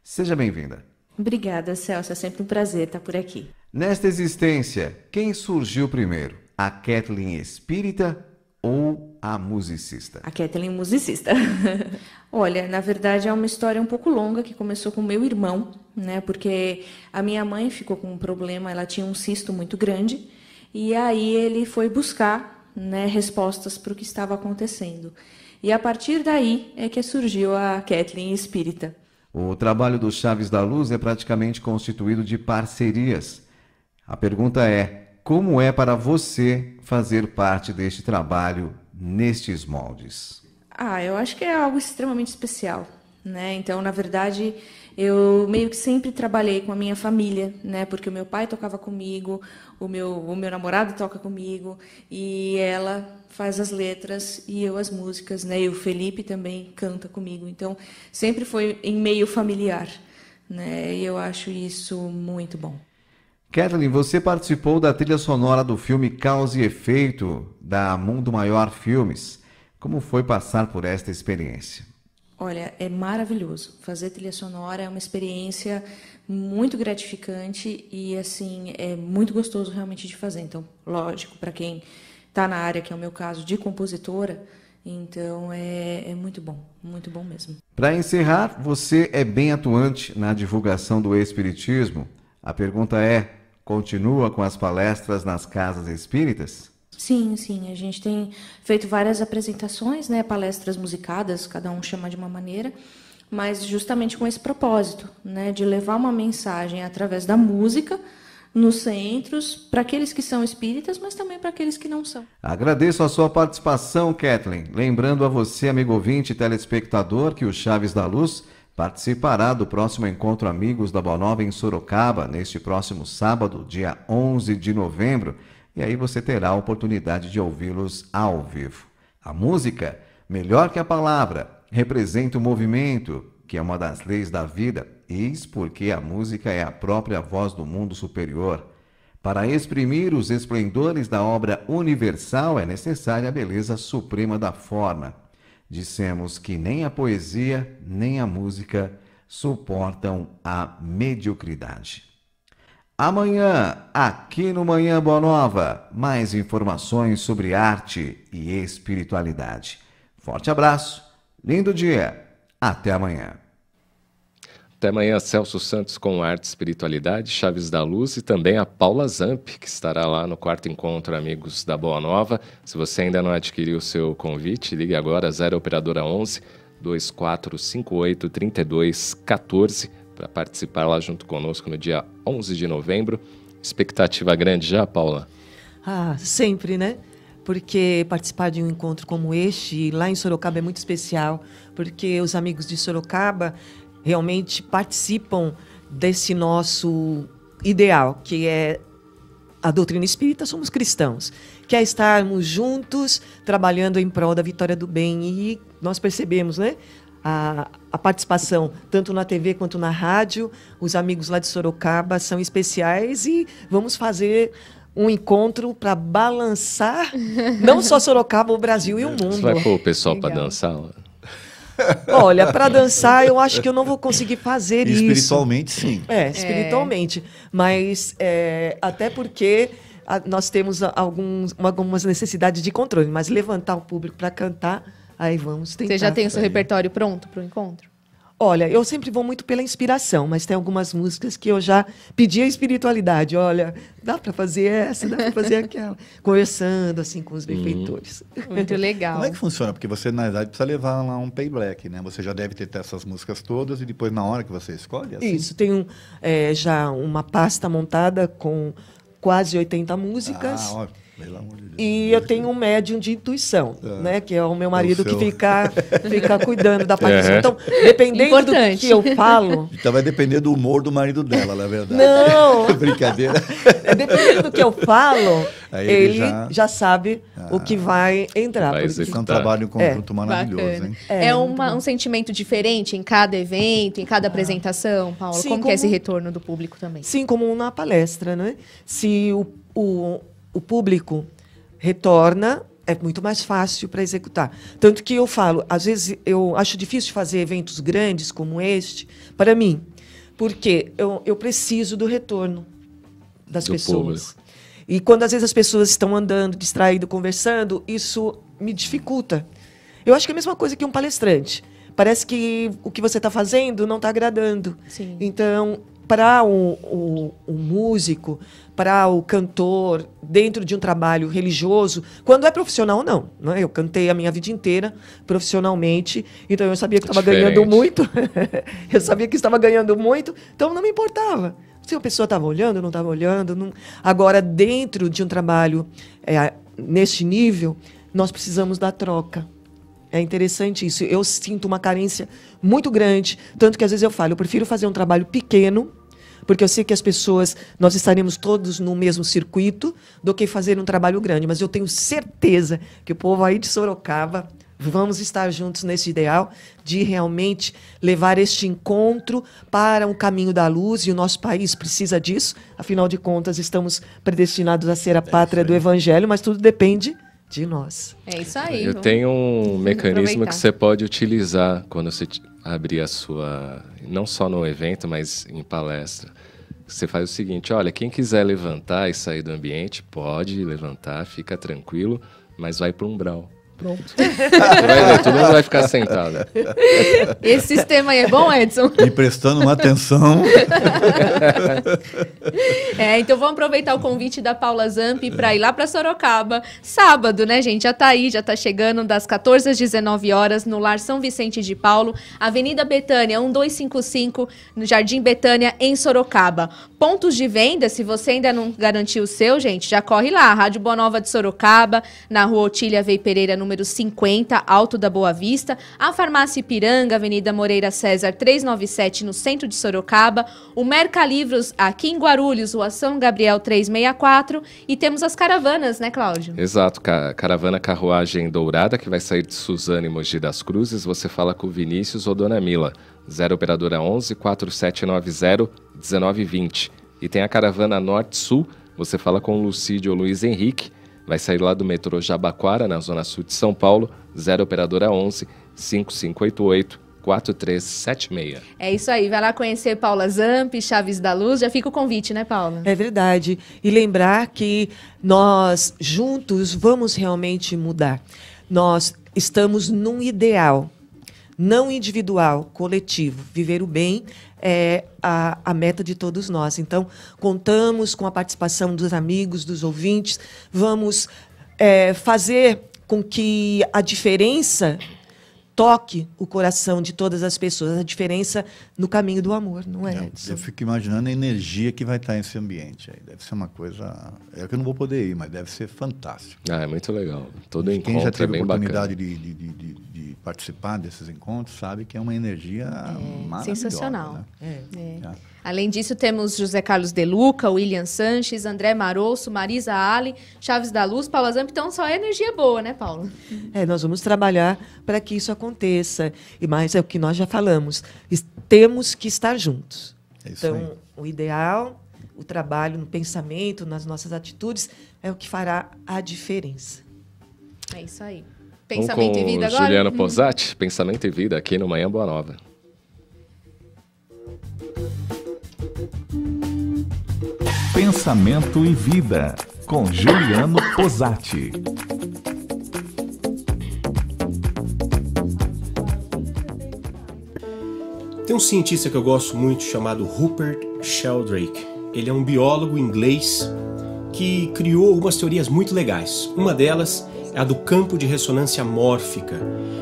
Seja bem-vinda. Obrigada, Celso. É sempre um prazer estar por aqui. Nesta existência, quem surgiu primeiro? A Kathleen espírita ou a musicista? A Kathleen musicista. Olha, na verdade é uma história um pouco longa que começou com meu irmão, né? Porque a minha mãe ficou com um problema, ela tinha um cisto muito grande e aí ele foi buscar, né, respostas para o que estava acontecendo. E a partir daí é que surgiu a Kathleen espírita. O trabalho do Chaves da Luz é praticamente constituído de parcerias. A pergunta é, como é para você fazer parte deste trabalho nestes moldes? Eu acho que é algo extremamente especial, né? Então, na verdade, eu meio que sempre trabalhei com a minha família, né? Porque o meu pai tocava comigo, o meu namorado toca comigo, e ela faz as letras e eu as músicas, né? E o Felipe também canta comigo. Então, sempre foi em meio familiar, né? E eu acho isso muito bom. Kathleen, você participou da trilha sonora do filme Causa e Efeito, da Mundo Maior Filmes. Como foi passar por esta experiência? Olha, é maravilhoso. Fazer trilha sonora é uma experiência muito gratificante e, assim, é muito gostoso realmente de fazer. Então, lógico, para quem está na área, que é o meu caso, de compositora, então é muito bom mesmo. Para encerrar, você é bem atuante na divulgação do Espiritismo. A pergunta é, continua com as palestras nas casas espíritas? Sim, a gente tem feito várias apresentações, né, palestras musicadas, cada um chama de uma maneira, mas justamente com esse propósito, né, de levar uma mensagem através da música nos centros, para aqueles que são espíritas, mas também para aqueles que não são. Agradeço a sua participação, Kathleen. Lembrando a você, amigo ouvinte e telespectador, que o Chaves da Luz participará do próximo Encontro Amigos da Boa Nova em Sorocaba, neste próximo sábado, dia 11 de novembro. e aí você terá a oportunidade de ouvi-los ao vivo. A música, melhor que a palavra, representa o movimento, que é uma das leis da vida, eis porque a música é a própria voz do mundo superior. Para exprimir os esplendores da obra universal é necessária a beleza suprema da forma. Dissemos que nem a poesia, nem a música suportam a mediocridade. Amanhã, aqui no Manhã Boa Nova, mais informações sobre arte e espiritualidade. Forte abraço, lindo dia, até amanhã. Até amanhã, Celso Santos com Arte e Espiritualidade, Chaves da Luz e também a Paula Zamp, que estará lá no 4º Encontro Amigos da Boa Nova. Se você ainda não adquiriu o seu convite, ligue agora, 0 Operadora 11 2458 3214 para participar lá junto conosco no dia 11 de novembro. Expectativa grande já, Paula? Ah, sempre, né? Porque participar de um encontro como este, lá em Sorocaba, é muito especial, porque os amigos de Sorocaba realmente participam desse nosso ideal, que é a doutrina espírita. Somos cristãos, que é estarmos juntos, trabalhando em prol da vitória do bem. E nós percebemos, né, a participação, tanto na TV quanto na rádio. Os amigos lá de Sorocaba são especiais e vamos fazer um encontro para balançar não só Sorocaba, o Brasil e o mundo. Você vai pôr o pessoal para dançar lá? Olha, para dançar eu acho que eu não vou conseguir fazer isso. Espiritualmente, sim. Espiritualmente. Mas até porque nós temos algumas necessidades de controle. Mas levantar o público para cantar, aí vamos tentar. Você já tem o seu repertório pronto para o encontro? Olha, eu sempre vou muito pela inspiração, mas tem algumas músicas que eu já pedi a espiritualidade. Olha, dá para fazer essa, dá para fazer aquela. Conversando, assim, com os benfeitores. Muito legal. Como é que funciona? Porque você, na verdade, precisa levar lá um playback, né? Você já deve ter essas músicas todas e depois, na hora que você escolhe, assim? Isso, tem já uma pasta montada com quase 80 músicas. Ah, ótimo. Pelo amor de Deus. E eu tenho um médium de intuição, né? Que é o meu marido que fica cuidando da partição. Então, dependendo do que eu falo... Então vai depender do humor do marido dela, na verdade. Não! Brincadeira. Dependendo do que eu falo, ele já sabe o que vai entrar. Vai É um trabalho conjunto maravilhoso, hein? É um sentimento diferente em cada evento, em cada apresentação, Paulo? Sim, como que é esse retorno do público também? Sim, como na palestra, né? Se o público retorna, é muito mais fácil para executar. Tanto que eu falo, às vezes eu acho difícil fazer eventos grandes como este, para mim, porque eu preciso do retorno das pessoas. Público. E quando às vezes as pessoas estão andando, distraídas, conversando, isso me dificulta. Eu acho que é a mesma coisa que um palestrante. Parece que o que você está fazendo não está agradando. Sim. Então, para o músico, para o cantor, dentro de um trabalho religioso, quando é profissional, não. Eu cantei a minha vida inteira profissionalmente, então eu sabia que estava ganhando muito. Eu sabia que estava ganhando muito, então não me importava. Se a pessoa estava olhando, não estava olhando. Não... Agora, dentro de um trabalho neste nível, nós precisamos da troca. É interessante isso. Eu sinto uma carência muito grande, tanto que às vezes eu falo, eu prefiro fazer um trabalho pequeno, porque eu sei que as pessoas, nós estaremos todos no mesmo circuito, do que fazer um trabalho grande. Mas eu tenho certeza que o povo aí de Sorocaba, vamos estar juntos nesse ideal de realmente levar este encontro para um caminho da luz, e o nosso país precisa disso. Afinal de contas, estamos predestinados a ser a pátria do Evangelho, mas tudo depende de nós. É isso aí. Eu tenho um mecanismo que você pode utilizar quando você abrir a sua... Não só no evento, mas em palestra. Você faz o seguinte, olha, quem quiser levantar e sair do ambiente, pode levantar, fica tranquilo, mas vai para o umbral. Pronto. Você vai ver, todo mundo vai ficar sentado. Esse sistema aí é bom, Edson? E prestando uma atenção. Então vamos aproveitar o convite da Paula Zamp para ir lá para Sorocaba. Sábado, né, gente? Já tá aí, já tá chegando das 14 às 19 horas no Lar São Vicente de Paulo, Avenida Betânia, 1255, no Jardim Betânia, em Sorocaba. Pontos de venda, se você ainda não garantiu o seu, gente, já corre lá. Rádio Boa Nova de Sorocaba, na Rua Otília Vei Pereira, número número 50, Alto da Boa Vista, a Farmácia Ipiranga, Avenida Moreira César 397, no centro de Sorocaba, o Mercalivros aqui em Guarulhos, Rua São Gabriel 364, e temos as caravanas, né, Cláudio? Exato, caravana Carruagem Dourada, que vai sair de Suzano e Mogi das Cruzes. Você fala com o Vinícius ou Dona Mila, 0 operadora 11 4790 1920. E tem a caravana Norte-Sul, você fala com o Lucídio ou Luiz Henrique, vai sair lá do metrô Jabaquara, na zona sul de São Paulo, 0 operadora 11 5588 4376. É isso aí, vai lá conhecer Paula Zamp, Chaves da Luz, já fica o convite, né, Paula? É verdade. E lembrar que nós juntos vamos realmente mudar. Nós estamos num ideal, não individual, coletivo. Viver o bem é a meta de todos nós. Então, contamos com a participação dos amigos, dos ouvintes. Vamos fazer com que a diferença toque o coração de todas as pessoas, a diferença no caminho do amor, não é, Edson? Eu fico imaginando a energia que vai estar nesse ambiente aí. Deve ser uma coisa... É que eu não vou poder ir, mas deve ser fantástico. Ah, é muito legal. Todo encontro Quem já teve é bem a oportunidade bacana. de participar desses encontros sabe que é uma energia maravilhosa. Sensacional. Né? Além disso, temos José Carlos De Luca, William Sanches, André Marosso, Marisa Ali, Chaves da Luz, Paula Zamp. Então, só é energia boa, né, Paula? Nós vamos trabalhar para que isso aconteça. E mais é o que nós já falamos. Temos que estar juntos. Então, o ideal, o trabalho no pensamento, nas nossas atitudes, é o que fará a diferença. É isso aí. Vamos Pensamento com e vida agora? Juliano Posati, Pensamento e Vida, aqui no Manhã Boa Nova. Pensamento e Vida, com Juliano Posati. Tem um cientista que eu gosto muito chamado Rupert Sheldrake. Ele é um biólogo inglês que criou algumas teorias muito legais. Uma delas é a do campo de ressonância mórfica,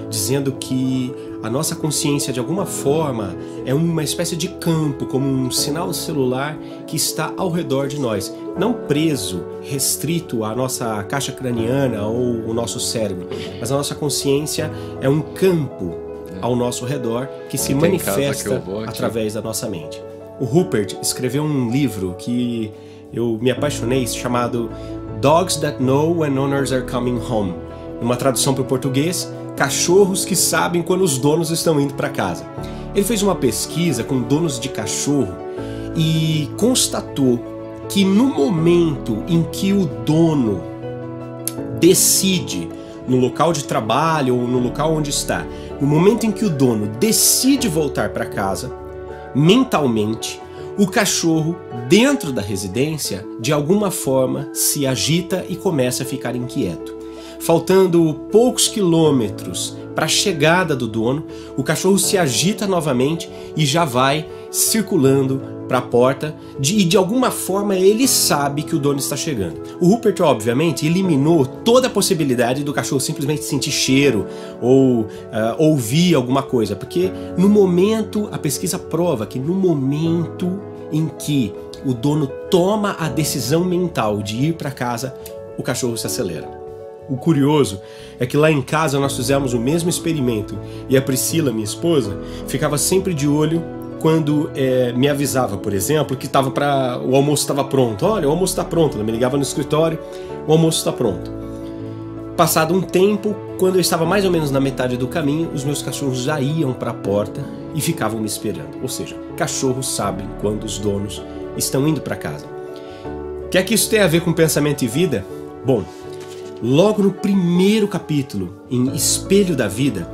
dizendo que a nossa consciência, de alguma forma, é uma espécie de campo, como um sinal celular que está ao redor de nós. Não preso, restrito à nossa caixa craniana ou o nosso cérebro, mas a nossa consciência é um campo ao nosso redor que se manifesta através da nossa mente. O Rupert escreveu um livro que eu me apaixonei, chamado Dogs That Know When Owners Are Coming Home. Numa tradução para o português, cachorros que sabem quando os donos estão indo para casa. Ele fez uma pesquisa com donos de cachorro e constatou que no momento em que o dono decide, no local de trabalho ou no local onde está, no momento em que o dono decide voltar para casa, mentalmente, o cachorro dentro da residência, de alguma forma, se agita e começa a ficar inquieto. Faltando poucos quilômetros para a chegada do dono, o cachorro se agita novamente e já vai circulando para a porta e de alguma forma ele sabe que o dono está chegando. O Rupert, obviamente, eliminou toda a possibilidade do cachorro simplesmente sentir cheiro ou ouvir alguma coisa, porque no momento, a pesquisa prova que no momento em que o dono toma a decisão mental de ir para casa, o cachorro se acelera. O curioso é que lá em casa nós fizemos o mesmo experimento e a Priscila, minha esposa, ficava sempre de olho quando me avisava, por exemplo, que o almoço estava pronto. Olha, o almoço está pronto. Ela me ligava no escritório, o almoço está pronto. Passado um tempo, quando eu estava mais ou menos na metade do caminho, os meus cachorros já iam para a porta e ficavam me esperando. Ou seja, cachorros sabem quando os donos estão indo para casa. O que é que isso tem a ver com pensamento e vida? Bom, logo no primeiro capítulo, em Espelho da Vida,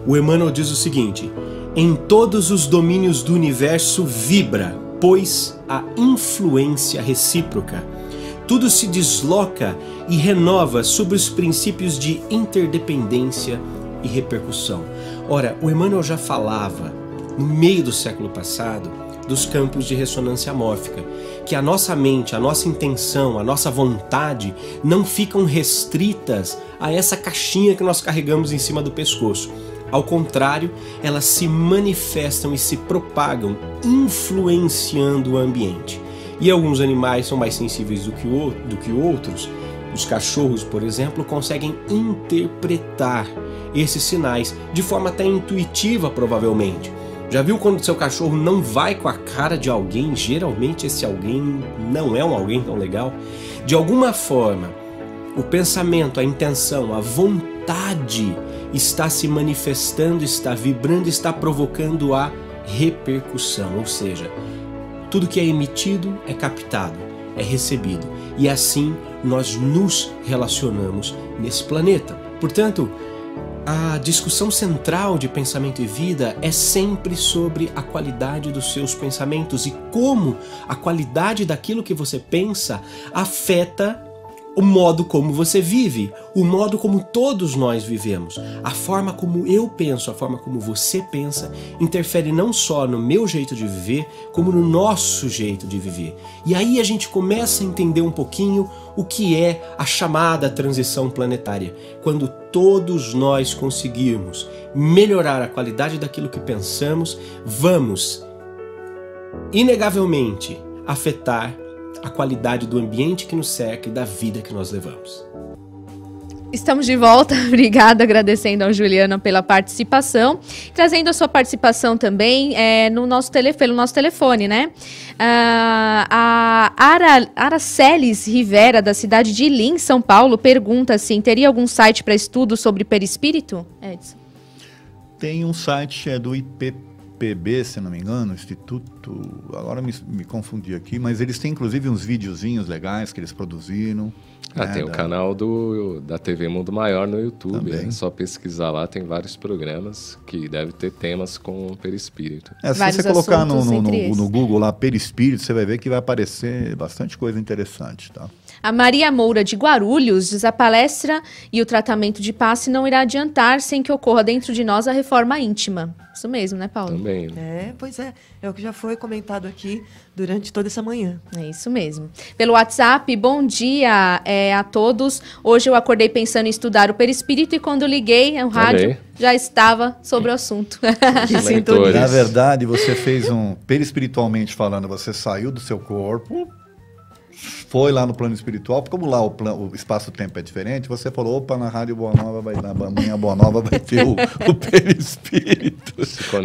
o Emmanuel diz o seguinte: em todos os domínios do universo vibra, pois, a influência recíproca. Tudo se desloca e renova sobre os princípios de interdependência e repercussão. Ora, o Emmanuel já falava, no meio do século passado, dos campos de ressonância mórfica, que a nossa mente, a nossa intenção, a nossa vontade não ficam restritas a essa caixinha que nós carregamos em cima do pescoço. Ao contrário, elas se manifestam e se propagam, influenciando o ambiente. E alguns animais são mais sensíveis do que outros, Os cachorros, por exemplo, conseguem interpretar esses sinais de forma até intuitiva, provavelmente. Já viu quando seu cachorro não vai com a cara de alguém? Geralmente esse alguém não é um alguém tão legal. De alguma forma, o pensamento, a intenção, a vontade está se manifestando, está vibrando, está provocando a repercussão. Ou seja, tudo que é emitido é captado, é recebido. E assim nós nos relacionamos nesse planeta. Portanto, a discussão central de pensamento e vida é sempre sobre a qualidade dos seus pensamentos e como a qualidade daquilo que você pensa afeta o modo como você vive, o modo como todos nós vivemos. A forma como eu penso, a forma como você pensa, interfere não só no meu jeito de viver, como no nosso jeito de viver. E aí a gente começa a entender um pouquinho o que é a chamada transição planetária. Quando todos nós conseguirmos melhorar a qualidade daquilo que pensamos, vamos, inegavelmente, afetar a qualidade do ambiente que nos cerca e da vida que nós levamos. Estamos de volta, obrigada, agradecendo ao Juliano pela participação, trazendo a sua participação também no nosso pelo nosso telefone, né? A Araceles Rivera, da cidade de Lins, São Paulo, pergunta assim, teria algum site para estudo sobre perispírito, Edson? Tem um site, do IPPB, se não me engano, Instituto, agora me confundi aqui, mas eles têm inclusive uns videozinhos legais que eles produziram. Tem o canal da TV Mundo Maior no YouTube, é só pesquisar lá, tem vários programas que devem ter temas com perispírito. Se você colocar no Google lá perispírito, você vai ver que vai aparecer bastante coisa interessante, tá? A Maria Moura de Guarulhos diz: a palestra e o tratamento de passe não irá adiantar sem que ocorra dentro de nós a reforma íntima. Isso mesmo, né, Paulo? Também. Pois é. É o que já foi comentado aqui durante toda essa manhã. É isso mesmo. Pelo WhatsApp, bom dia a todos. Hoje eu acordei pensando em estudar o perispírito e quando liguei o rádio já estava sobre o assunto. Na verdade, você fez perispiritualmente falando, você saiu do seu corpo, foi lá no plano espiritual, porque como lá o espaço-tempo é diferente, você falou, opa, na Rádio Boa Nova, na manhã Boa Nova vai ter o perispírito.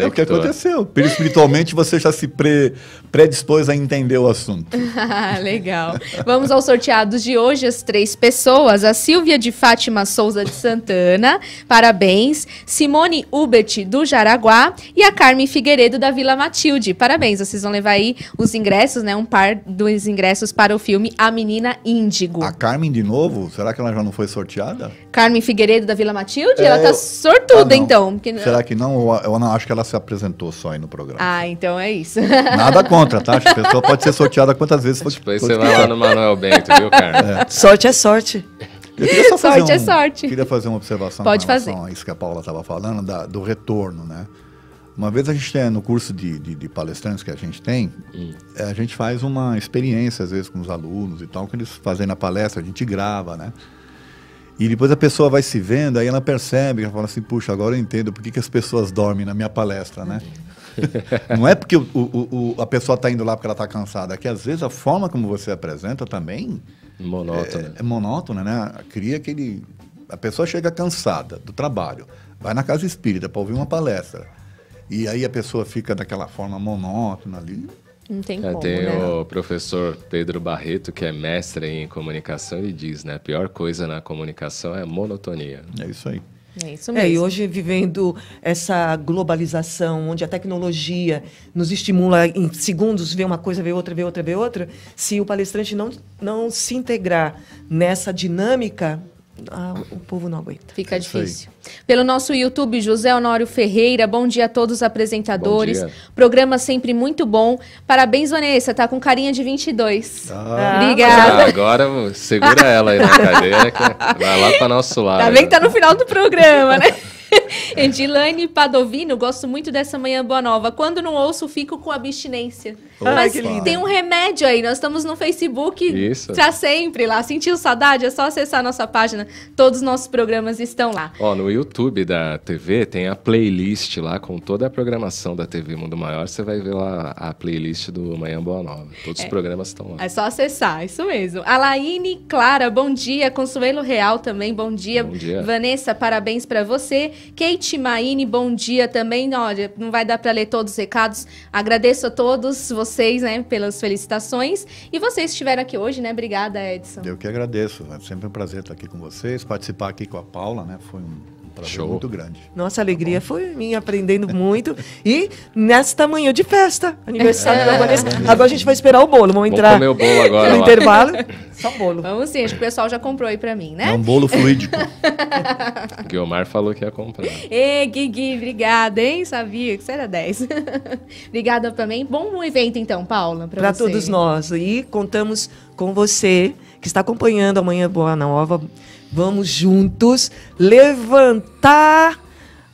É o que aconteceu. Perispiritualmente você já se predispôs a entender o assunto. Legal. Vamos aos sorteados de hoje, as 3 pessoas. A Silvia de Fátima Souza de Santana, parabéns. Simone Hubert do Jaraguá e a Carmen Figueiredo da Vila Matilde. Parabéns, vocês vão levar aí os ingressos, né? Um par dos ingressos para o filme A Menina Índigo. A Carmen de novo? Será que ela já não foi sorteada? Carmen Figueiredo da Vila Matilde? Ela tá sortuda, então. Porque... Será que não? Eu não acho que ela se apresentou só aí no programa. Então é isso. Nada contra, tá? A pessoa pode ser sorteada quantas vezes for. Depois você vai lá no Manuel Bento, viu, Carmen? Sorte é sorte. Eu queria só fazer sorte é sorte. Queria fazer uma observação Pode com relação fazer. a isso que a Paula estava falando, do retorno, né? Uma vez a gente tem, no curso de palestrantes que a gente tem, a gente faz uma experiência, às vezes, com os alunos e tal, que eles fazem na palestra, a gente grava, né? E depois a pessoa vai se vendo, aí ela percebe, ela fala assim, puxa, agora eu entendo por que as pessoas dormem na minha palestra, né? Não é porque a pessoa está indo lá porque ela está cansada, é que às vezes a forma como você apresenta também é monótona, né? Cria aquele... A pessoa chega cansada do trabalho, vai na casa espírita para ouvir uma palestra, e aí a pessoa fica daquela forma monótona ali. Não tem como, tem né? o professor Pedro Barreto, que é mestre em comunicação, e diz, né? A pior coisa na comunicação é a monotonia. É isso aí. É isso mesmo. E hoje, vivendo essa globalização, onde a tecnologia nos estimula em segundos, ver uma coisa, ver outra, ver outra, ver outra, se o palestrante não se integrar nessa dinâmica, o povo não aguenta. Fica difícil. Pelo nosso YouTube, José Honório Ferreira, bom dia a todos os apresentadores. Programa sempre muito bom. Parabéns, Vanessa, tá com carinha de 22. Obrigada. Agora segura ela aí na cadeira, que vai lá para nosso lado. Tá bem que tá no final do programa, né? Edilane Padovino, gosto muito dessa Manhã Boa Nova. Quando não ouço, fico com abstinência. Mas tem um remédio aí, nós estamos no Facebook pra sempre lá. Sentiu saudade? É só acessar a nossa página, todos os nossos programas estão lá. Ó, no YouTube da TV tem a playlist lá com toda a programação da TV Mundo Maior. Você vai ver lá a playlist do Manhã Boa Nova. Todos os programas estão lá. É só acessar, isso mesmo. Alaine Clara, bom dia. Consuelo Real também, bom dia. Bom dia. Vanessa, parabéns pra você. Kate Maine, bom dia também. Olha, não vai dar pra ler todos os recados. Agradeço a todos vocês, né, pelas felicitações. E vocês que estiveram aqui hoje, né? Obrigada, Edson. Eu que agradeço. É sempre um prazer estar aqui com vocês, participar aqui com a Paula, né? Foi um prazer muito grande. Nossa, a alegria foi minha, aprendendo muito. E nesta manhã de festa, aniversário da Vanessa. Agora a gente vai esperar o bolo. Vamos entrar comer o bolo agora, no intervalo. Só bolo. Vamos sim, acho que o pessoal já comprou aí pra mim, né? É um bolo fluídico. Guilmar falou que ia comprar. Ê, Guigui, obrigada, hein? Sabia que você era 10. Obrigada também. Bom evento, então, Paula, para todos nós. E contamos com você que está acompanhando Amanhã Boa Nova. Vamos juntos levantar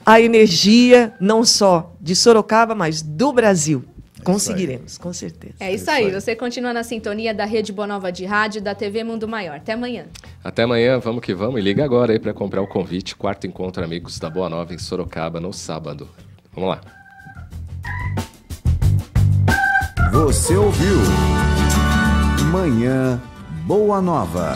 a energia, não só de Sorocaba, mas do Brasil. Conseguiremos, com certeza. É isso aí. Você continua na sintonia da Rede Boa Nova de Rádio, da TV Mundo Maior. Até amanhã. Até amanhã, vamos que vamos. E liga agora aí para comprar o convite. 4º Encontro Amigos da Boa Nova em Sorocaba, no sábado. Vamos lá. Você ouviu Manhã Boa Nova.